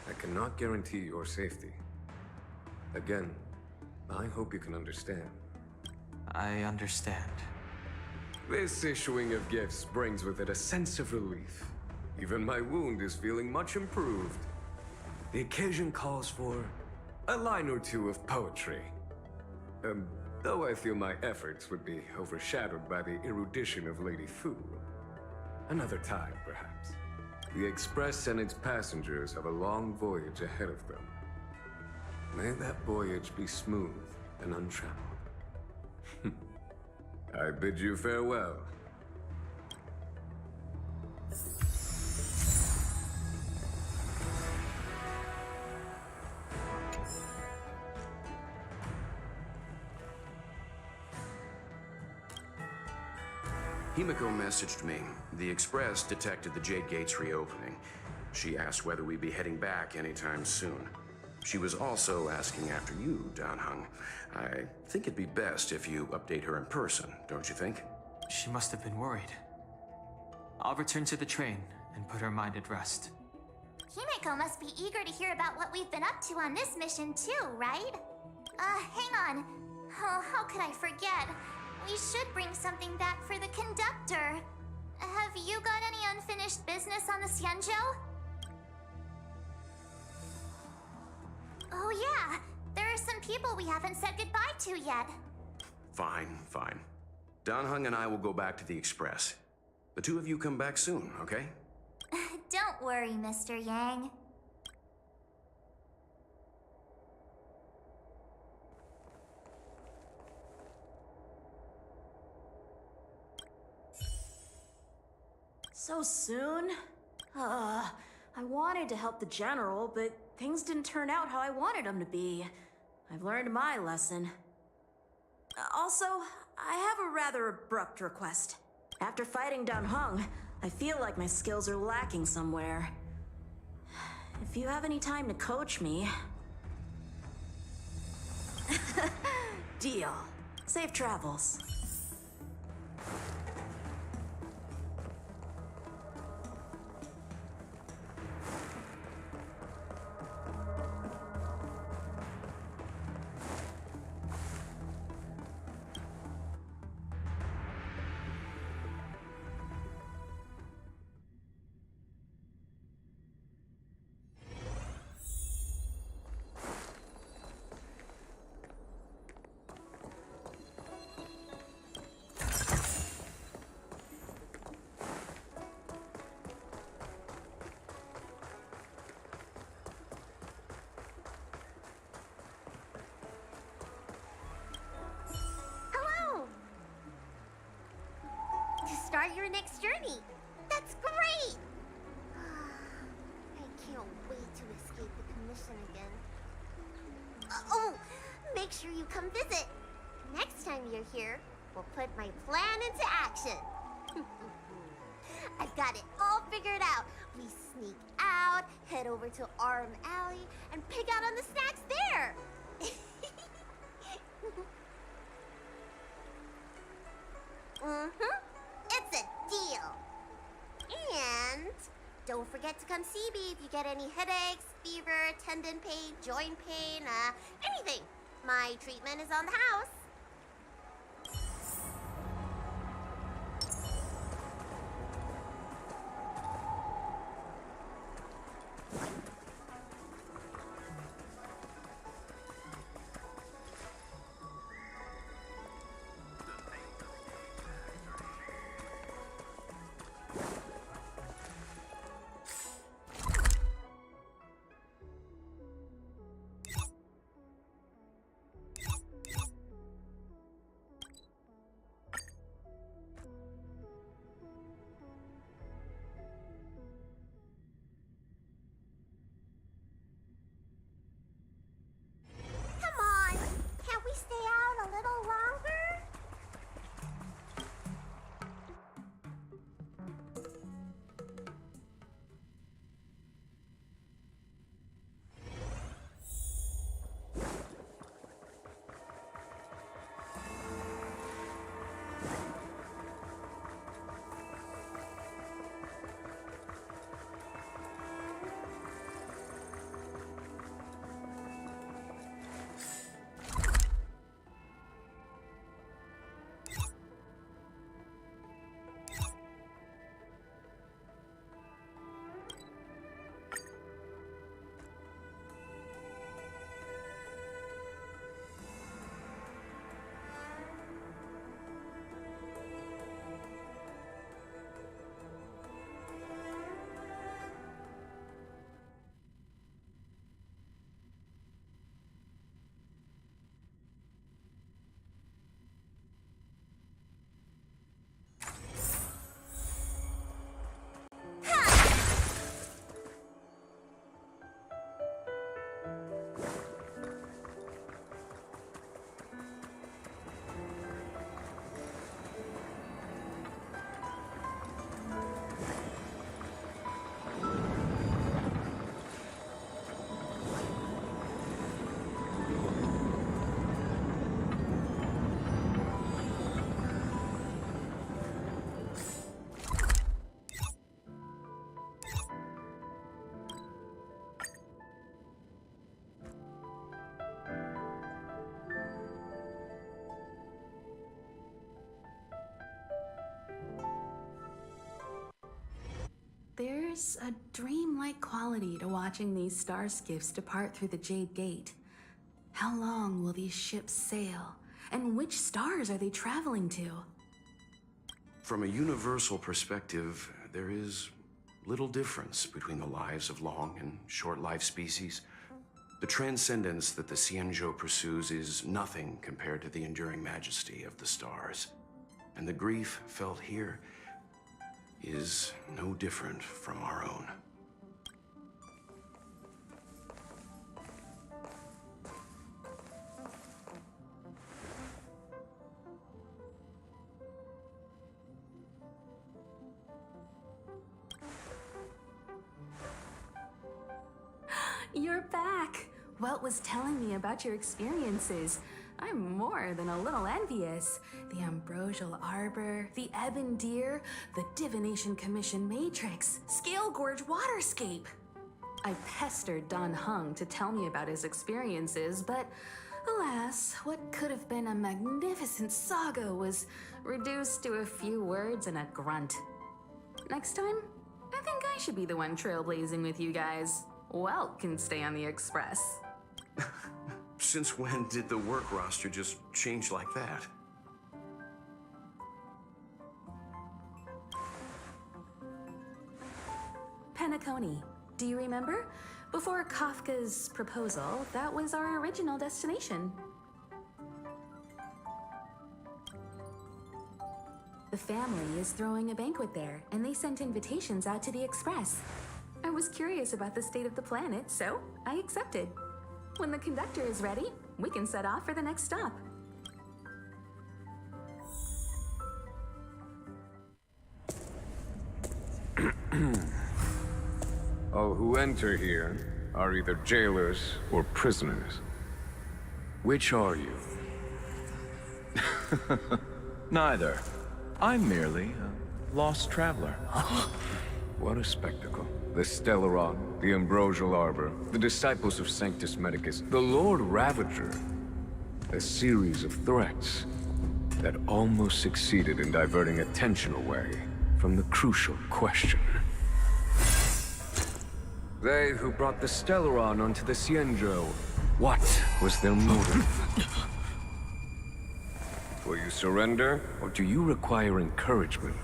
I cannot guarantee your safety. Again, I hope you can understand. I understand. This issuing of gifts brings with it a sense of relief. Even my wound is feeling much improved. The occasion calls for a line or two of poetry. Though I feel my efforts would be overshadowed by the erudition of Lady Fu. Another time, perhaps. The Express and its passengers have a long voyage ahead of them. May that voyage be smooth and untrammeled. I bid you farewell. Himiko messaged me. The Express detected the Jade Gates reopening. She asked whether we'd be heading back anytime soon. She was also asking after you, Dan Heng. I think it'd be best if you update her in person, don't you think? She must have been worried. I'll return to the train and put her mind at rest. Himiko must be eager to hear about what we've been up to on this mission too, right? Hang on. Oh, how could I forget? We should bring something back for the conductor. Have you got any unfinished business on the Xianzhou? Oh yeah, there are some people we haven't said goodbye to yet. Fine, fine. Dan Heng and I will go back to the Express. The two of you come back soon, okay? Don't worry, Mr. Yang. So soon? I wanted to help the General, but things didn't turn out how I wanted them to be. I've learned my lesson. Also, I have a rather abrupt request. After fighting Dan Heng, I feel like my skills are lacking somewhere. If you have any time to coach me... Deal. Safe travels. Start your next journey. That's great! I can't wait to escape the commission again. Oh, make sure you come visit. Next time you're here, we'll put my plan into action. I've got it all figured out. We sneak out, head over to Arm Alley, and pick out on the snacks there. It's a deal. And don't forget to come see me if you get any headaches, fever, tendon pain, joint pain, anything. My treatment is on the house. There's a dreamlike quality to watching these star skiffs depart through the Jade Gate. How long will these ships sail? And which stars are they traveling to? From a universal perspective, there is little difference between the lives of long and short-lived species. The transcendence that the Xianzhou pursues is nothing compared to the enduring majesty of the stars. And the grief felt here is no different from our own. You're back! Welt was telling me about your experiences. I'm more than a little envious. The Ambrosial Arbor, the Ebon Deer, the Divination Commission Matrix, Scale Gorge Waterscape. I pestered Don Hung to tell me about his experiences, but alas, what could have been a magnificent saga was reduced to a few words and a grunt. Next time, I think I should be the one trailblazing with you guys. Welt can stay on the Express. Since when did the work roster just change like that? Penacony. Do you remember? Before Kafka's proposal, that was our original destination. The family is throwing a banquet there, and they sent invitations out to the Express. I was curious about the state of the planet, so I accepted. When the conductor is ready, we can set off for the next stop. All who enter here are either jailers or prisoners. Which are you? Neither. I'm merely a lost traveler. What a spectacle. The Stellaron, the Ambrosial Arbor, the Disciples of Sanctus Medicus, the Lord Ravager. A series of threats that almost succeeded in diverting attention away from the crucial question. They who brought the Stellaron onto the Cienjo, what was their motive? Will you surrender, or do you require encouragement?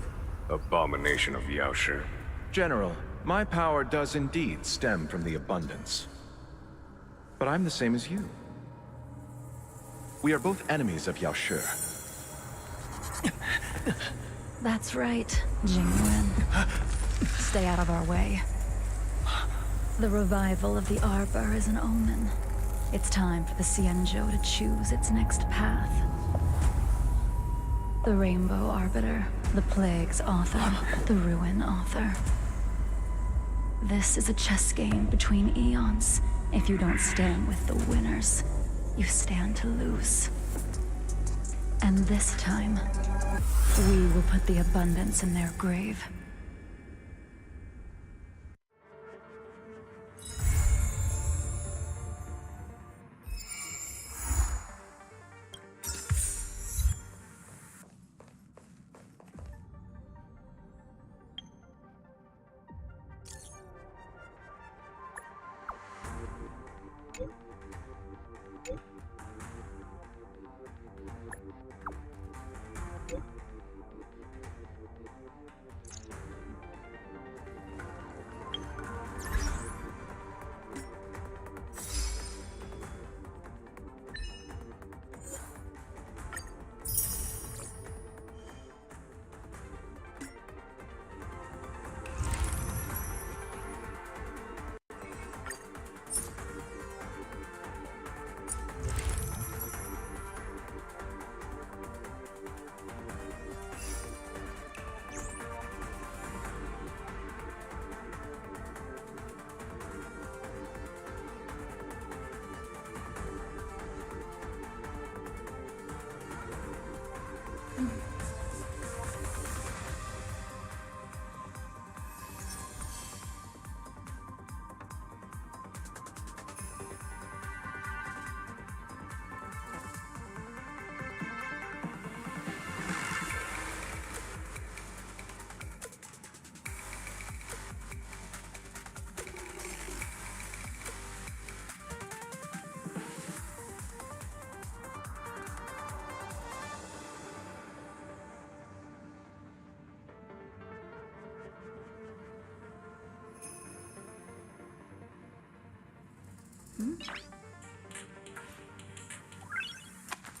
Abomination of Yaoshi. General, my power does indeed stem from the abundance. But I'm the same as you. We are both enemies of Yaoshi. That's right, Jingwen. Stay out of our way. The revival of the Arbor is an omen. It's time for the Cienjo to choose its next path. The Rainbow Arbiter, the Plague's author, the Ruin author. This is a chess game between eons. If you don't stand with the winners, you stand to lose. And this time, we will put the abundance in their grave.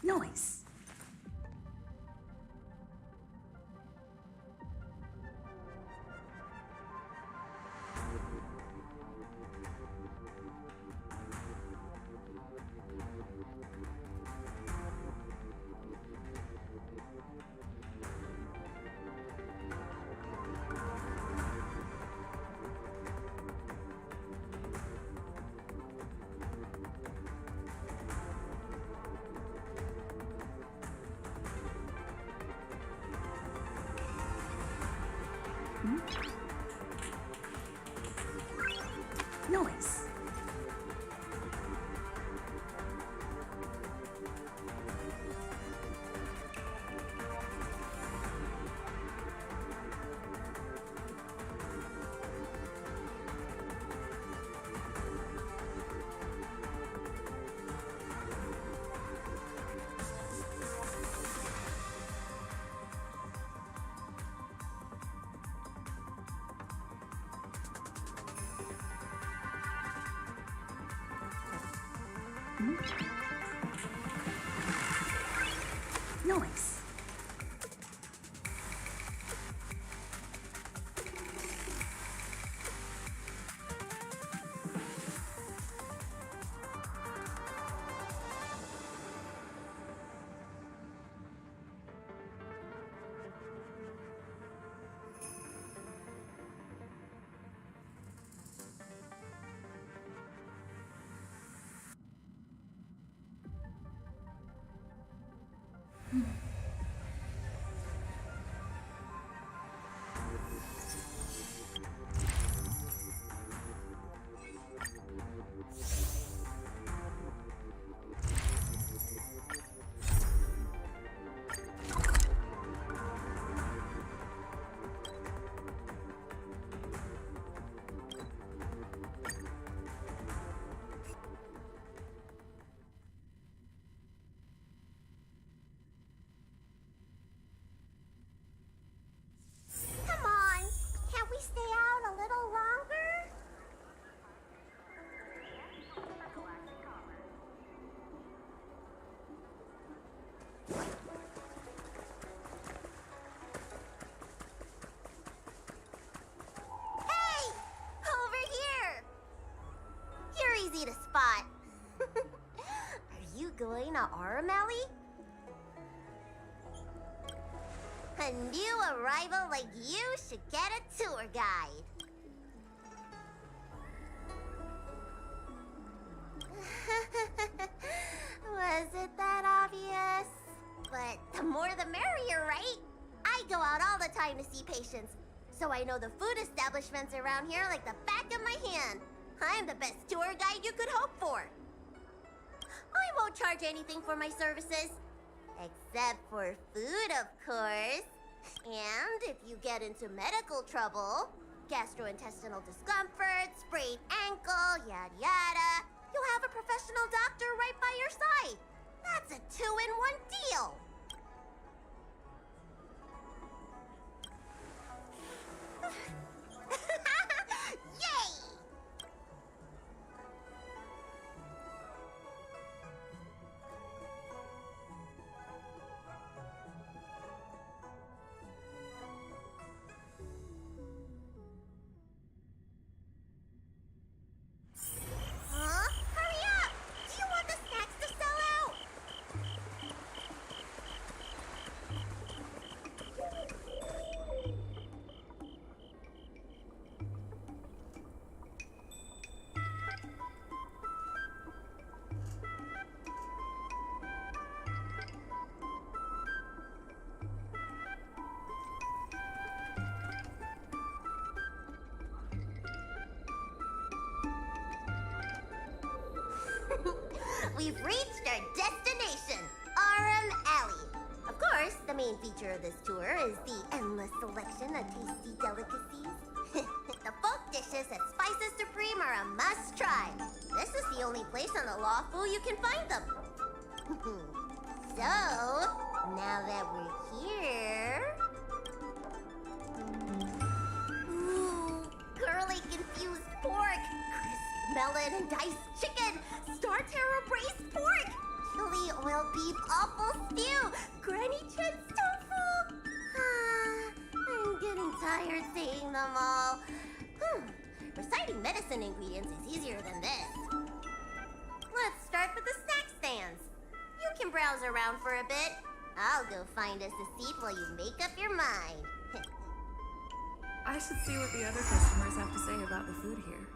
Noise. Noise. Noise. Come on, can't we stay out a little longer? Hey! Over here! You're easy to spot. Are you going to Arameli? A new arrival like you should get a tour guide. Was it that obvious? But the more the merrier, right? I go out all the time to see patients, so I know the food establishments around here like the back of my hand. I'm the best tour guide you could hope for. I won't charge anything for my services. Except for food, of course. And if you get into medical trouble, gastrointestinal discomfort, sprained ankle, yada yada, you'll have a professional doctor right by your side. That's a 2-in-1 deal. Yay! Huh? Hurry up! Do you want the snacks to sell out? We've reached our destination, Aram Alley. Of course, the main feature of this tour is the endless selection of tasty delicacies. The folk dishes at Spices Supreme are a must-try. This is the only place on the Lawful you can find them. So, now that we're here... Ooh, girly confused pork, crisp melon and diced chicken, Star Terror braised pork, chili oil beef awful stew, Granny Chen's tofu. I'm getting tired saying them all. Reciting medicine ingredients is easier than this. Let's start with the snack stands. You can browse around for a bit. I'll go find us a seat while you make up your mind. I should see what the other customers have to say about the food here.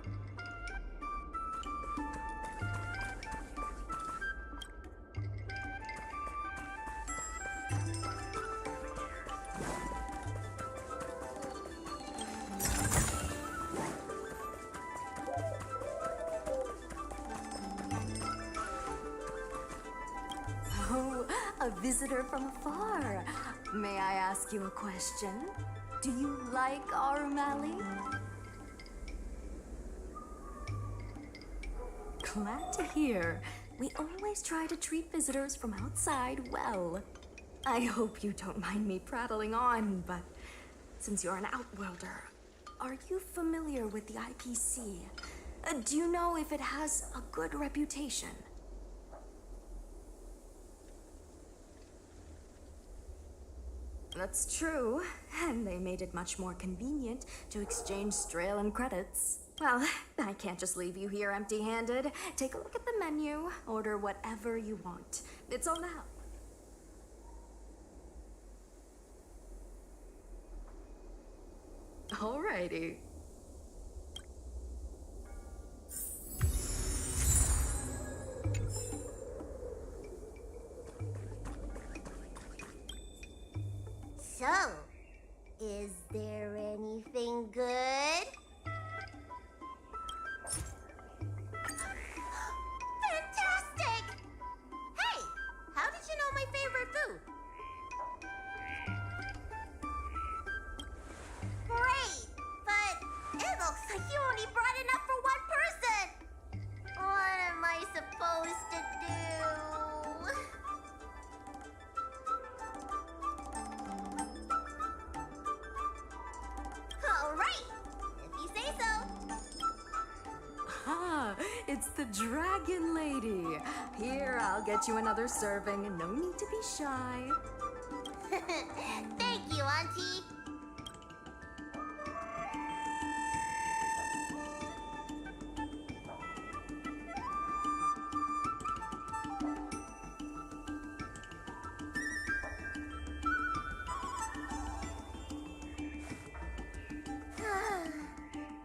visitor from afar. May I ask you a question? Do you like our Mally? Glad to hear. We always try to treat visitors from outside well. I hope you don't mind me prattling on, but since you're an outworlder, are you familiar with the IPC? Do you know if it has a good reputation? That's true, and they made it much more convenient to exchange Strelin credits. Well, I can't just leave you here empty-handed. Take a look at the menu, order whatever you want. It's all out. Alrighty. So, is there anything good? Fantastic! Hey, how did you know my favorite food? Great, but it looks like you only brought enough for one person. What am I supposed to do? All right, if you say so. Ah, it's the Dragon Lady. Here, I'll get you another serving, and no need to be shy. Thank you, Auntie.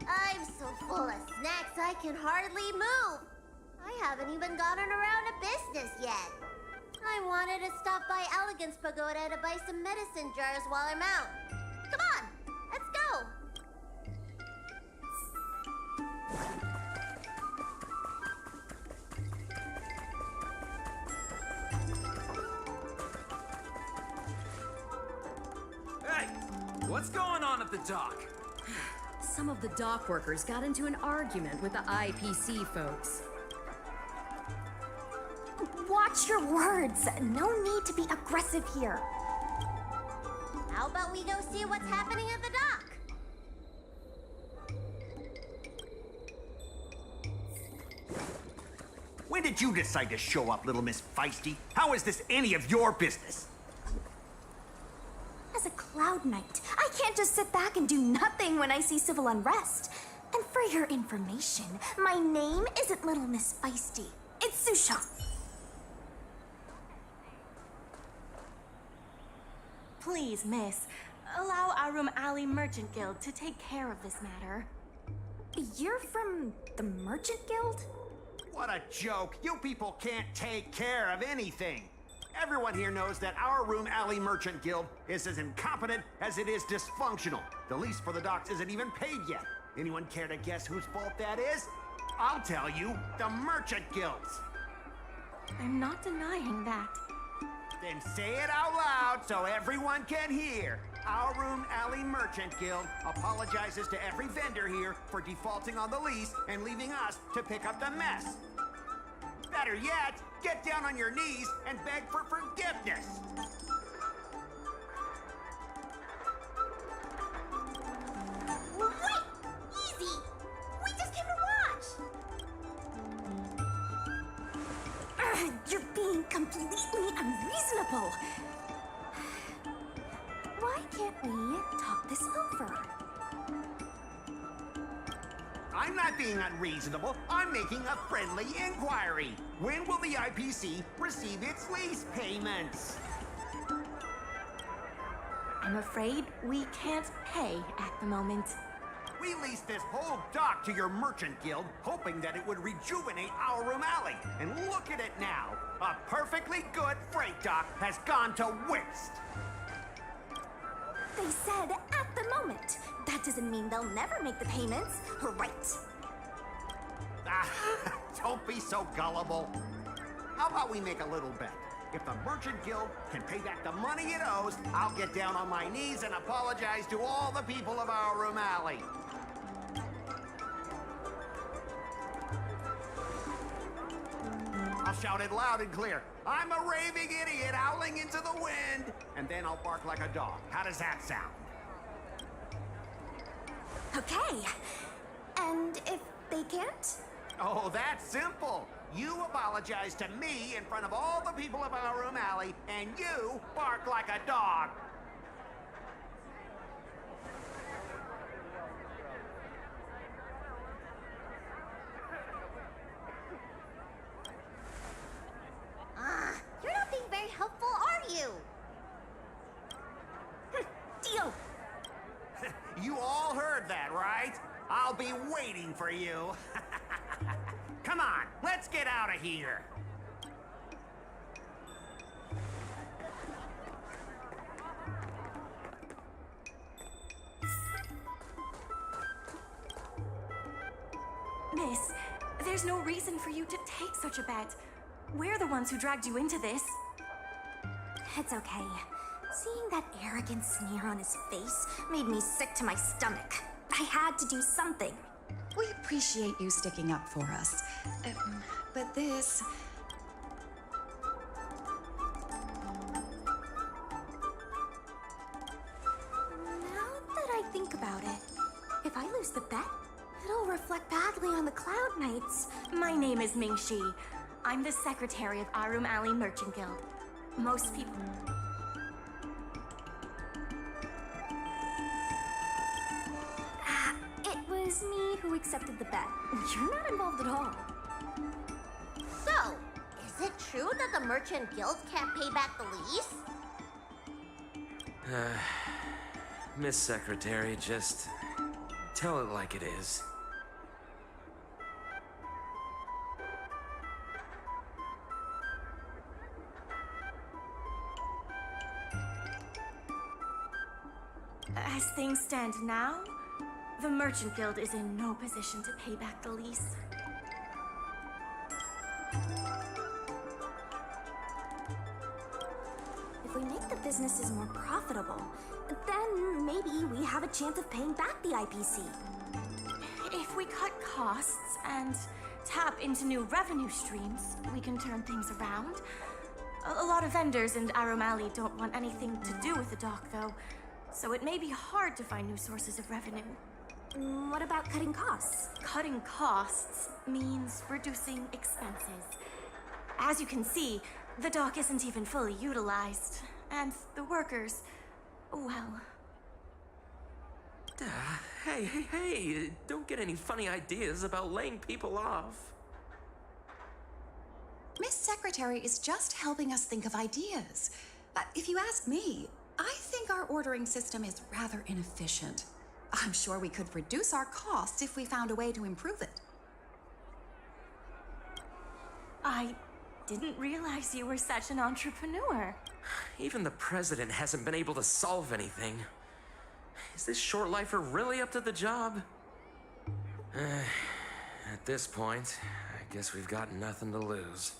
I'm so full of snacks I can hardly move. I haven't even gotten around to business yet. I wanted to stop by Elegance Pagoda to buy some medicine jars while I'm out. Come on, let's go. Hey, what's going on at the dock? Some of the dock workers got into an argument with the IPC folks. Watch your words. No need to be aggressive here. How about we go see what's happening at the dock? When did you decide to show up, little Miss Feisty? How is this any of your business? As a Cloud Knight, I can't just sit back and do nothing when I see civil unrest. And for your information, my name isn't Little Miss Feisty. It's Susha. Please, miss, allow our Room Alley Merchant Guild to take care of this matter. You're from the Merchant Guild? What a joke. You people can't take care of anything. Everyone here knows that our Room Alley Merchant Guild is as incompetent as it is dysfunctional. The lease for the docks isn't even paid yet. Anyone care to guess whose fault that is? I'll tell you, the Merchant Guild's. I'm not denying that. Then say it out loud so everyone can hear. Our Room Alley Merchant Guild apologizes to every vendor here for defaulting on the lease and leaving us to pick up the mess. Better yet, get down on your knees and beg for forgiveness. Wait! Easy! We just came to watch! You're being completely unreasonable. Why can't we talk this over? I'm not being unreasonable. I'm making a friendly inquiry. When will the IPC receive its lease payments? I'm afraid we can't pay at the moment. We leased this whole dock to your merchant guild, hoping that it would rejuvenate our Room Alley. And look at it now. A perfectly good freight dock has gone to waste. They said at the moment. That doesn't mean they'll never make the payments, right? Don't be so gullible. How about we make a little bet? If the Merchant Guild can pay back the money it owes, I'll get down on my knees and apologize to all the people of our room alley. I'll shout it loud and clear. I'm a raving idiot howling into the wind. And then I'll bark like a dog. How does that sound? Okay. And if they can't? Oh, that's simple. You apologize to me in front of all the people of our room alley, and you bark like a dog. You're not being very helpful, are you? Deal! You all heard that, right? I'll be waiting for you. Come on, let's get out of here. Miss, there's no reason for you to take such a bet. We're the ones who dragged you into this. It's okay. Seeing that arrogant sneer on his face made me sick to my stomach. I had to do something. We appreciate you sticking up for us. But this... Now that I think about it, if I lose the bet, it'll reflect badly on the Cloud Knights. My name is Ming-Shi. I'm the secretary of Arum Alley Merchant Guild. Most people... It was me who accepted the bet. You're not involved at all. So, is it true that the Merchant Guild can't pay back the lease? Miss Secretary, just tell it like it is. As things stand now, the Merchant Guild is in no position to pay back the lease. If we make the businesses more profitable, then maybe we have a chance of paying back the IPC. If we cut costs and tap into new revenue streams, we can turn things around. A lot of vendors in Arum Alley don't want anything to do with the dock, though, so it may be hard to find new sources of revenue. What about cutting costs? Cutting costs means reducing expenses. As you can see, the dock isn't even fully utilized, and the workers, well... Hey, don't get any funny ideas about laying people off. Miss Secretary is just helping us think of ideas. If you ask me, I think our ordering system is rather inefficient. I'm sure we could reduce our costs if we found a way to improve it. I didn't realize you were such an entrepreneur. Even the president hasn't been able to solve anything. Is this short lifer really up to the job? At this point, I guess we've got nothing to lose.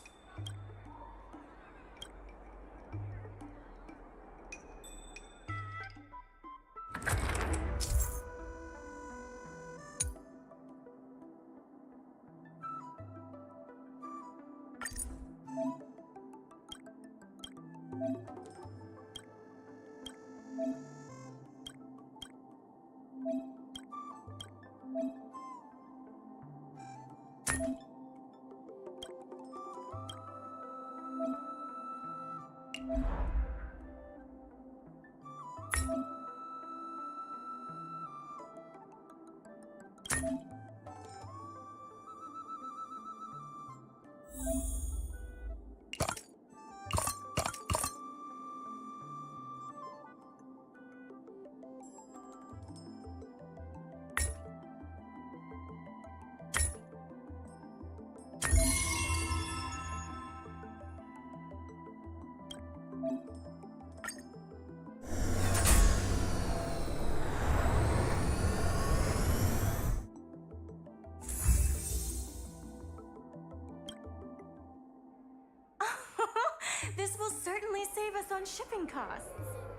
This will certainly save us on shipping costs.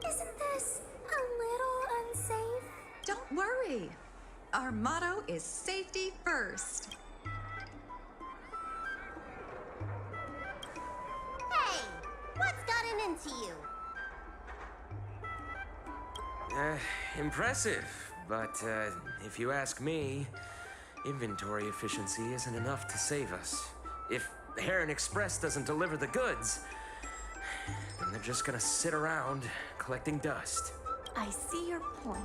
Isn't this a little unsafe? Don't worry. Our motto is safety first. Hey, what's gotten into you? Impressive. But, if you ask me, inventory efficiency isn't enough to save us. If Heron Express doesn't deliver the goods, then they're just gonna sit around collecting dust. I see your point.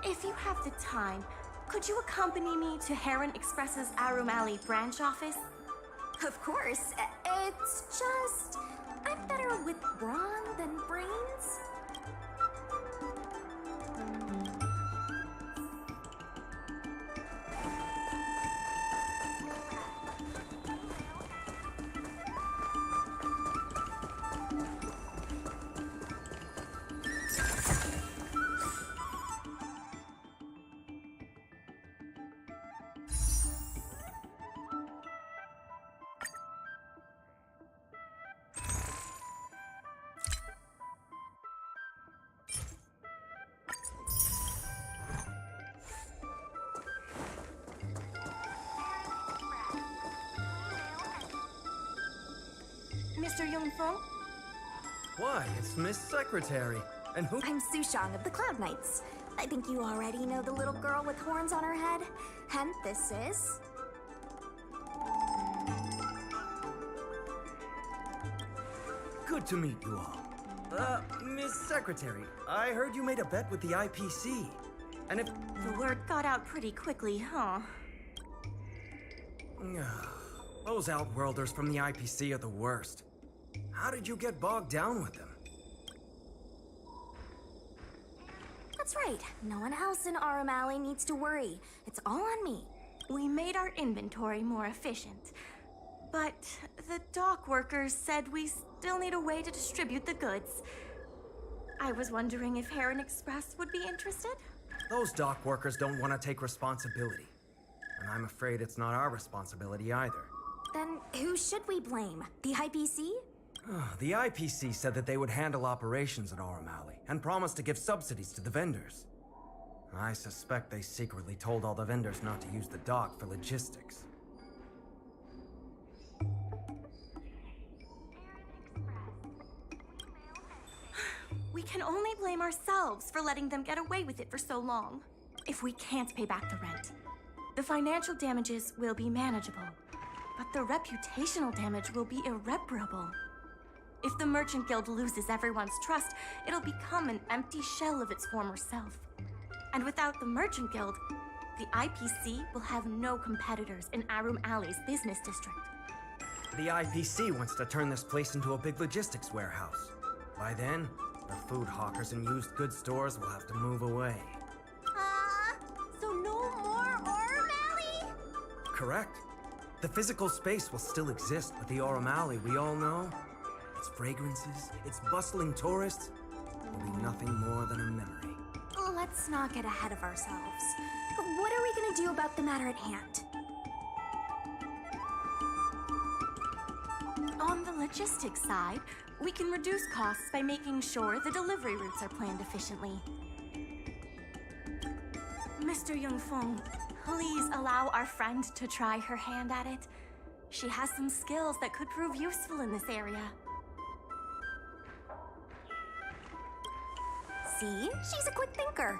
If you have the time, could you accompany me to Heron Express's Arum Alley branch office? Of course. It's just... I'm better with brawn than brains. Mr. Yongfeng? Why, it's Miss Secretary. And who— I'm Sushang of the Cloud Knights. I think you already know the little girl with horns on her head. And this is... Good to meet you all. Miss Secretary, I heard you made a bet with the IPC. And if— The word got out pretty quickly, huh? Those Outworlders from the IPC are the worst. How did you get bogged down with them? That's right. No one else in Arum Alley needs to worry. It's all on me. We made our inventory more efficient. But the dock workers said we still need a way to distribute the goods. I was wondering if Heron Express would be interested? Those dock workers don't want to take responsibility. And I'm afraid it's not our responsibility either. Then who should we blame? The IPC? The IPC said that they would handle operations at Arum Alley and promised to give subsidies to the vendors. I suspect they secretly told all the vendors not to use the dock for logistics. We can only blame ourselves for letting them get away with it for so long. If we can't pay back the rent, the financial damages will be manageable, but the reputational damage will be irreparable. If the Merchant Guild loses everyone's trust, it'll become an empty shell of its former self. And without the Merchant Guild, the IPC will have no competitors in Arum Alley's business district. The IPC wants to turn this place into a big logistics warehouse. By then, the food hawkers and used goods stores will have to move away. So no more Arum Alley? Correct. The physical space will still exist, but the Arum Alley we all know, its fragrances, its bustling tourists, will be nothing more than a memory. Let's not get ahead of ourselves. What are we gonna do about the matter at hand? On the logistics side, we can reduce costs by making sure the delivery routes are planned efficiently. Mr. Yongfeng, please allow our friend to try her hand at it. She has some skills that could prove useful in this area. See? She's a quick thinker.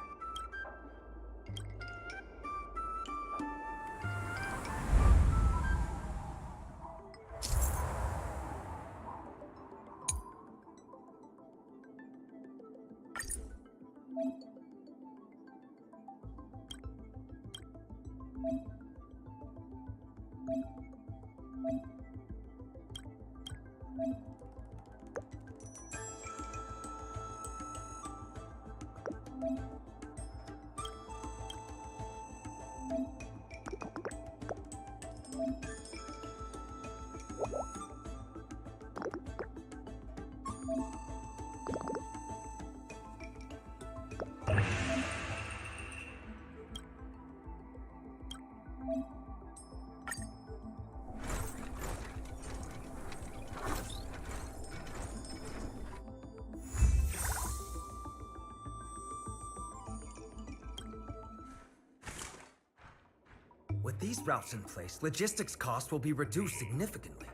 With these routes in place, logistics costs will be reduced significantly.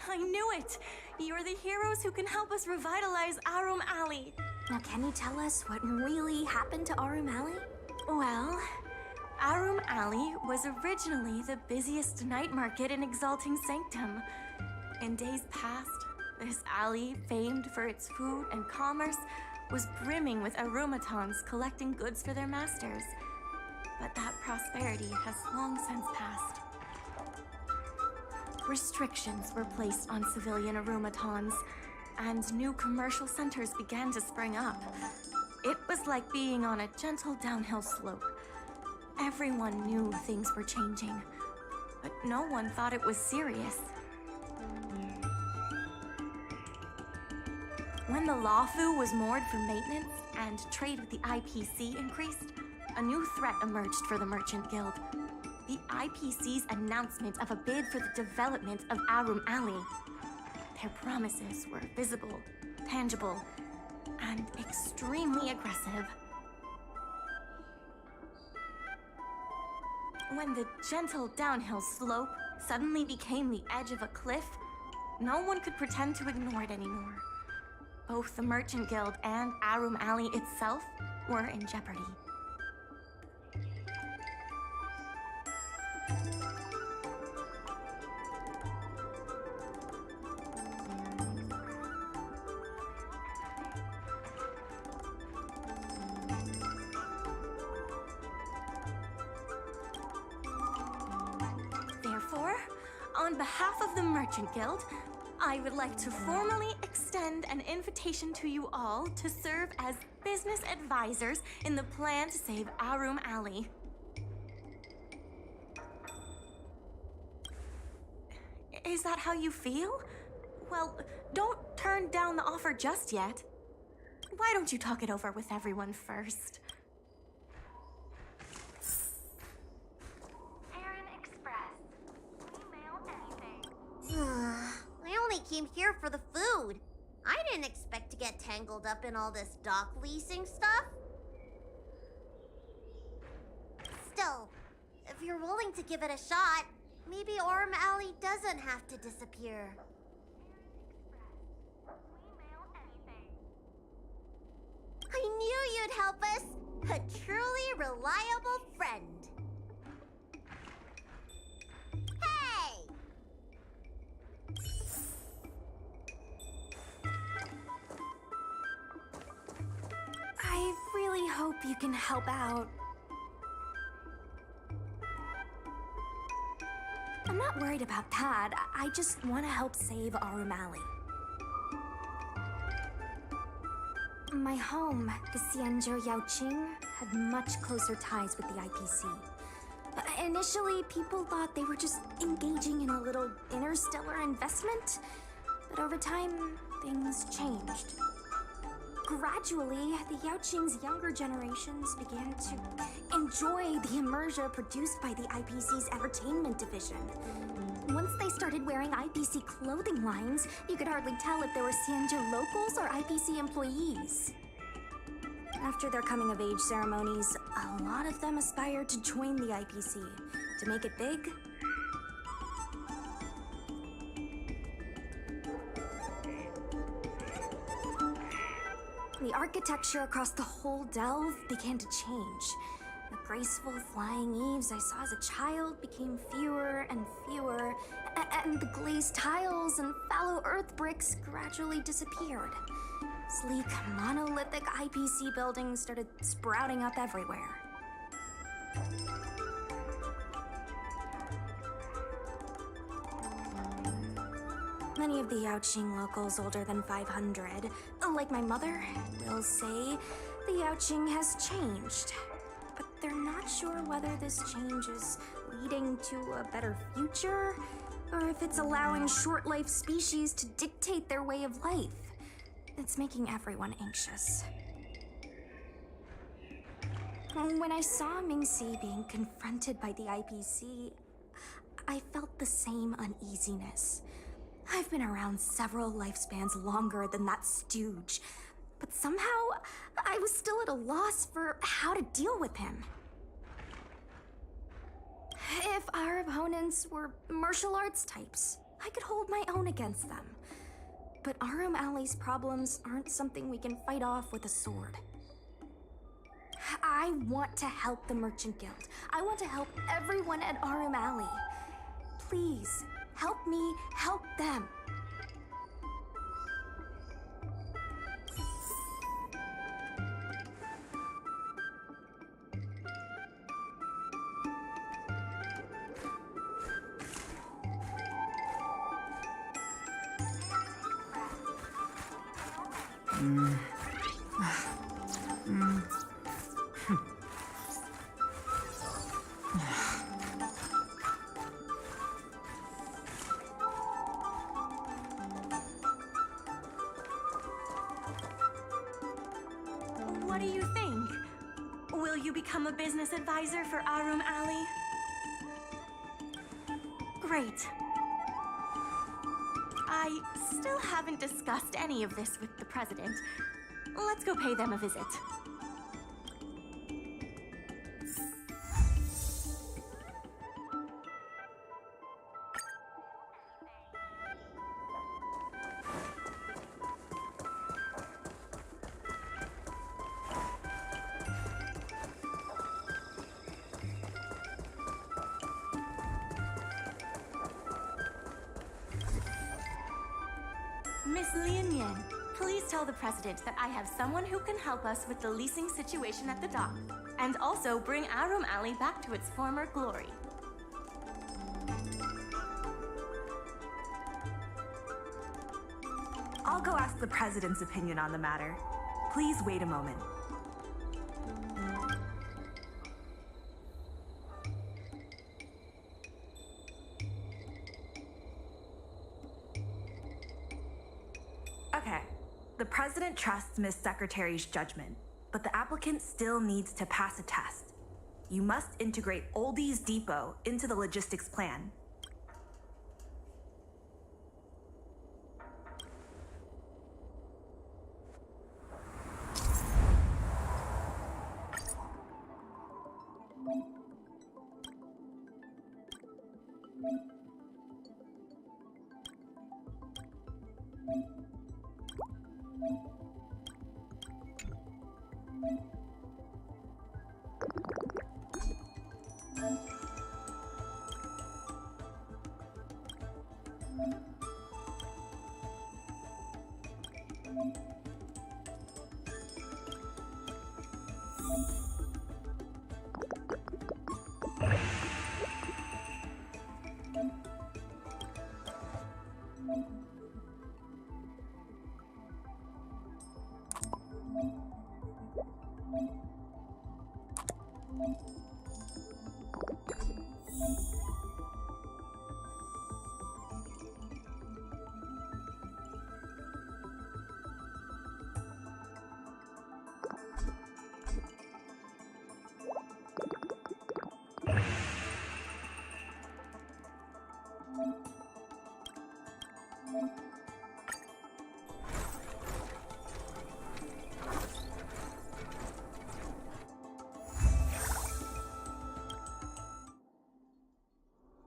I knew it! You're the heroes who can help us revitalize Arum Alley. Now, can you tell us what really happened to Arum Alley? Well, Arum Alley was originally the busiest night market in Exalting Sanctum. In days past, this alley, famed for its food and commerce, was brimming with Arumatons collecting goods for their masters. But that prosperity has long since passed. Restrictions were placed on civilian Arumatons, and new commercial centers began to spring up. It was like being on a gentle downhill slope. Everyone knew things were changing, but no one thought it was serious. When the Lawfu was moored for maintenance and trade with the IPC increased, a new threat emerged for the Merchant Guild. The IPC's announcement of a bid for the development of Arum Alley. Their promises were visible, tangible, and extremely aggressive. When the gentle downhill slope suddenly became the edge of a cliff, no one could pretend to ignore it anymore. Both the Merchant Guild and Arum Alley itself were in jeopardy. Therefore, on behalf of the Merchant Guild, I would like to formally extend an invitation to you all to serve as business advisors in the plan to save Arum Alley. Is that how you feel? Well, don't turn down the offer just yet. Why don't you talk it over with everyone first? I only came here for the food. I didn't expect to get tangled up in all this dock leasing stuff. Still, if you're willing to give it a shot, maybe Arum Alley doesn't have to disappear. I knew you'd help us! A truly reliable friend. Hey! I really hope you can help out. I'm not worried about that. I just want to help save Arum Alley. My home, the Xianzhou Yaoqing, had much closer ties with the IPC. Initially, people thought they were just engaging in a little interstellar investment, but over time, things changed. Gradually, the Yaoqing's younger generations began to enjoy the immersion produced by the IPC's entertainment division. Once they started wearing IPC clothing lines, you could hardly tell if they were Xianzhou locals or IPC employees. After their coming-of-age ceremonies, a lot of them aspired to join the IPC. To make it big, the architecture across the whole delve began to change. The graceful flying eaves I saw as a child became fewer and fewer, and the glazed tiles and fallow earth bricks gradually disappeared. Sleek, monolithic IPC buildings started sprouting up everywhere. Many of the Yaoqing locals older than 500, like my mother, will say the Yaoqing has changed. But they're not sure whether this change is leading to a better future, or if it's allowing short-life species to dictate their way of life. It's making everyone anxious. When I saw Mingxi being confronted by the IPC, I felt the same uneasiness. I've been around several lifespans longer than that stooge, but somehow I was still at a loss for how to deal with him. If our opponents were martial arts types, I could hold my own against them. But Arum Alley's problems aren't something we can fight off with a sword. I want to help the Merchant Guild. I want to help everyone at Arum Alley. Please, help me help them. What do you think? Will you become a business advisor for Arum Alley? Great. I still haven't discussed any of this with the president. Let's go pay them a visit. Miss Lin Yan, please tell the president that I have someone who can help us with the leasing situation at the dock, and also bring Arum Alley back to its former glory. I'll go ask the president's opinion on the matter. Please wait a moment. Okay. The president trusts Miss Secretary's judgment, but the applicant still needs to pass a test. You must integrate Oldie's Depot into the logistics plan.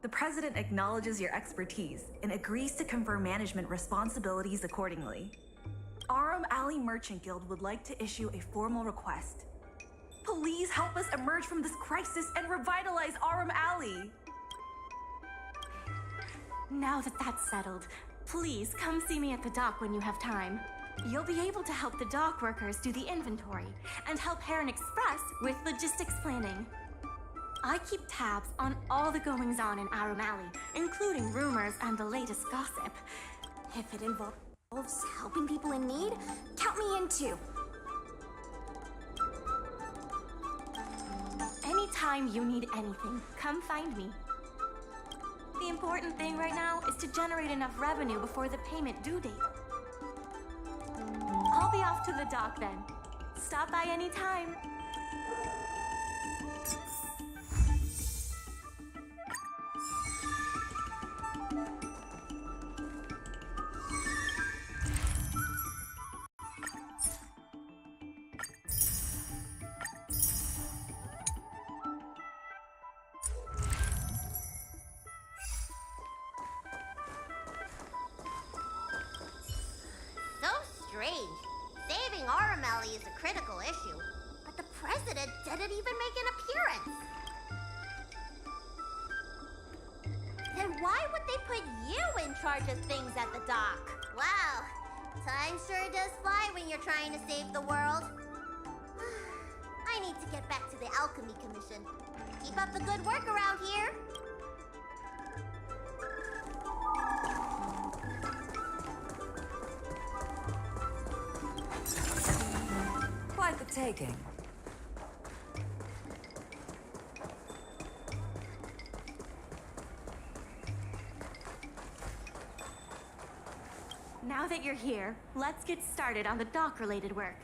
The president acknowledges your expertise and agrees to confer management responsibilities accordingly. Arum Alley Merchant Guild would like to issue a formal request. Please help us emerge from this crisis and revitalize Arum Alley. Now that that's settled, please come see me at the dock when you have time. You'll be able to help the dock workers do the inventory and help Heron Express with logistics planning. I keep tabs on all the goings-on in Arum Alley, including rumors and the latest gossip. If it involves helping people in need, count me in too. Anytime you need anything, come find me. The important thing right now is to generate enough revenue before the payment due date. I'll be off to the dock then. Stop by anytime. Alley is a critical issue, but the president didn't even make an appearance. Then why would they put you in charge of things at the dock? Wow, time sure does fly when you're trying to save the world. I need to get back to the Alchemy Commission. Keep up the good work around here. Quite the taking. Now that you're here, let's get started on the dock-related work.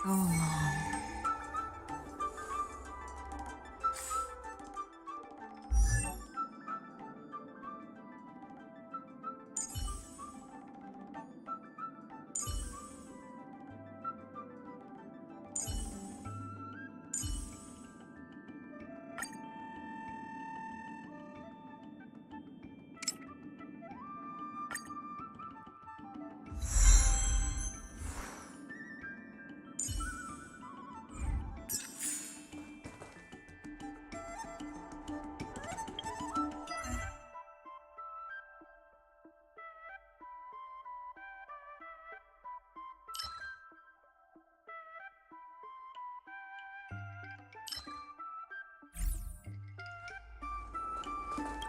So long.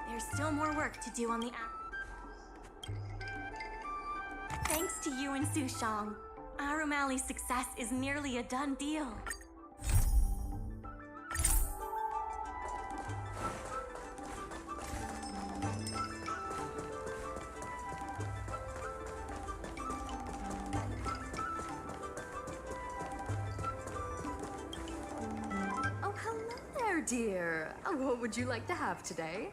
There's still more work to do on the app. Thanks to you and Sushong, Arum Alley's success is nearly a done deal. Oh, hello there, dear. What would you like to have today?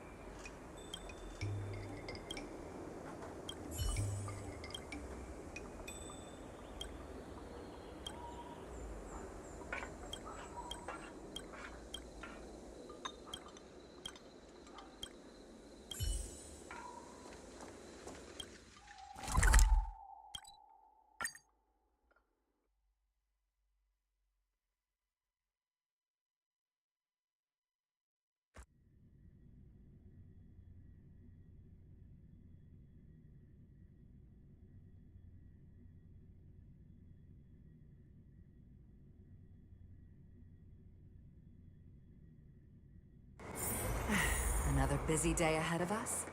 Another busy day ahead of us?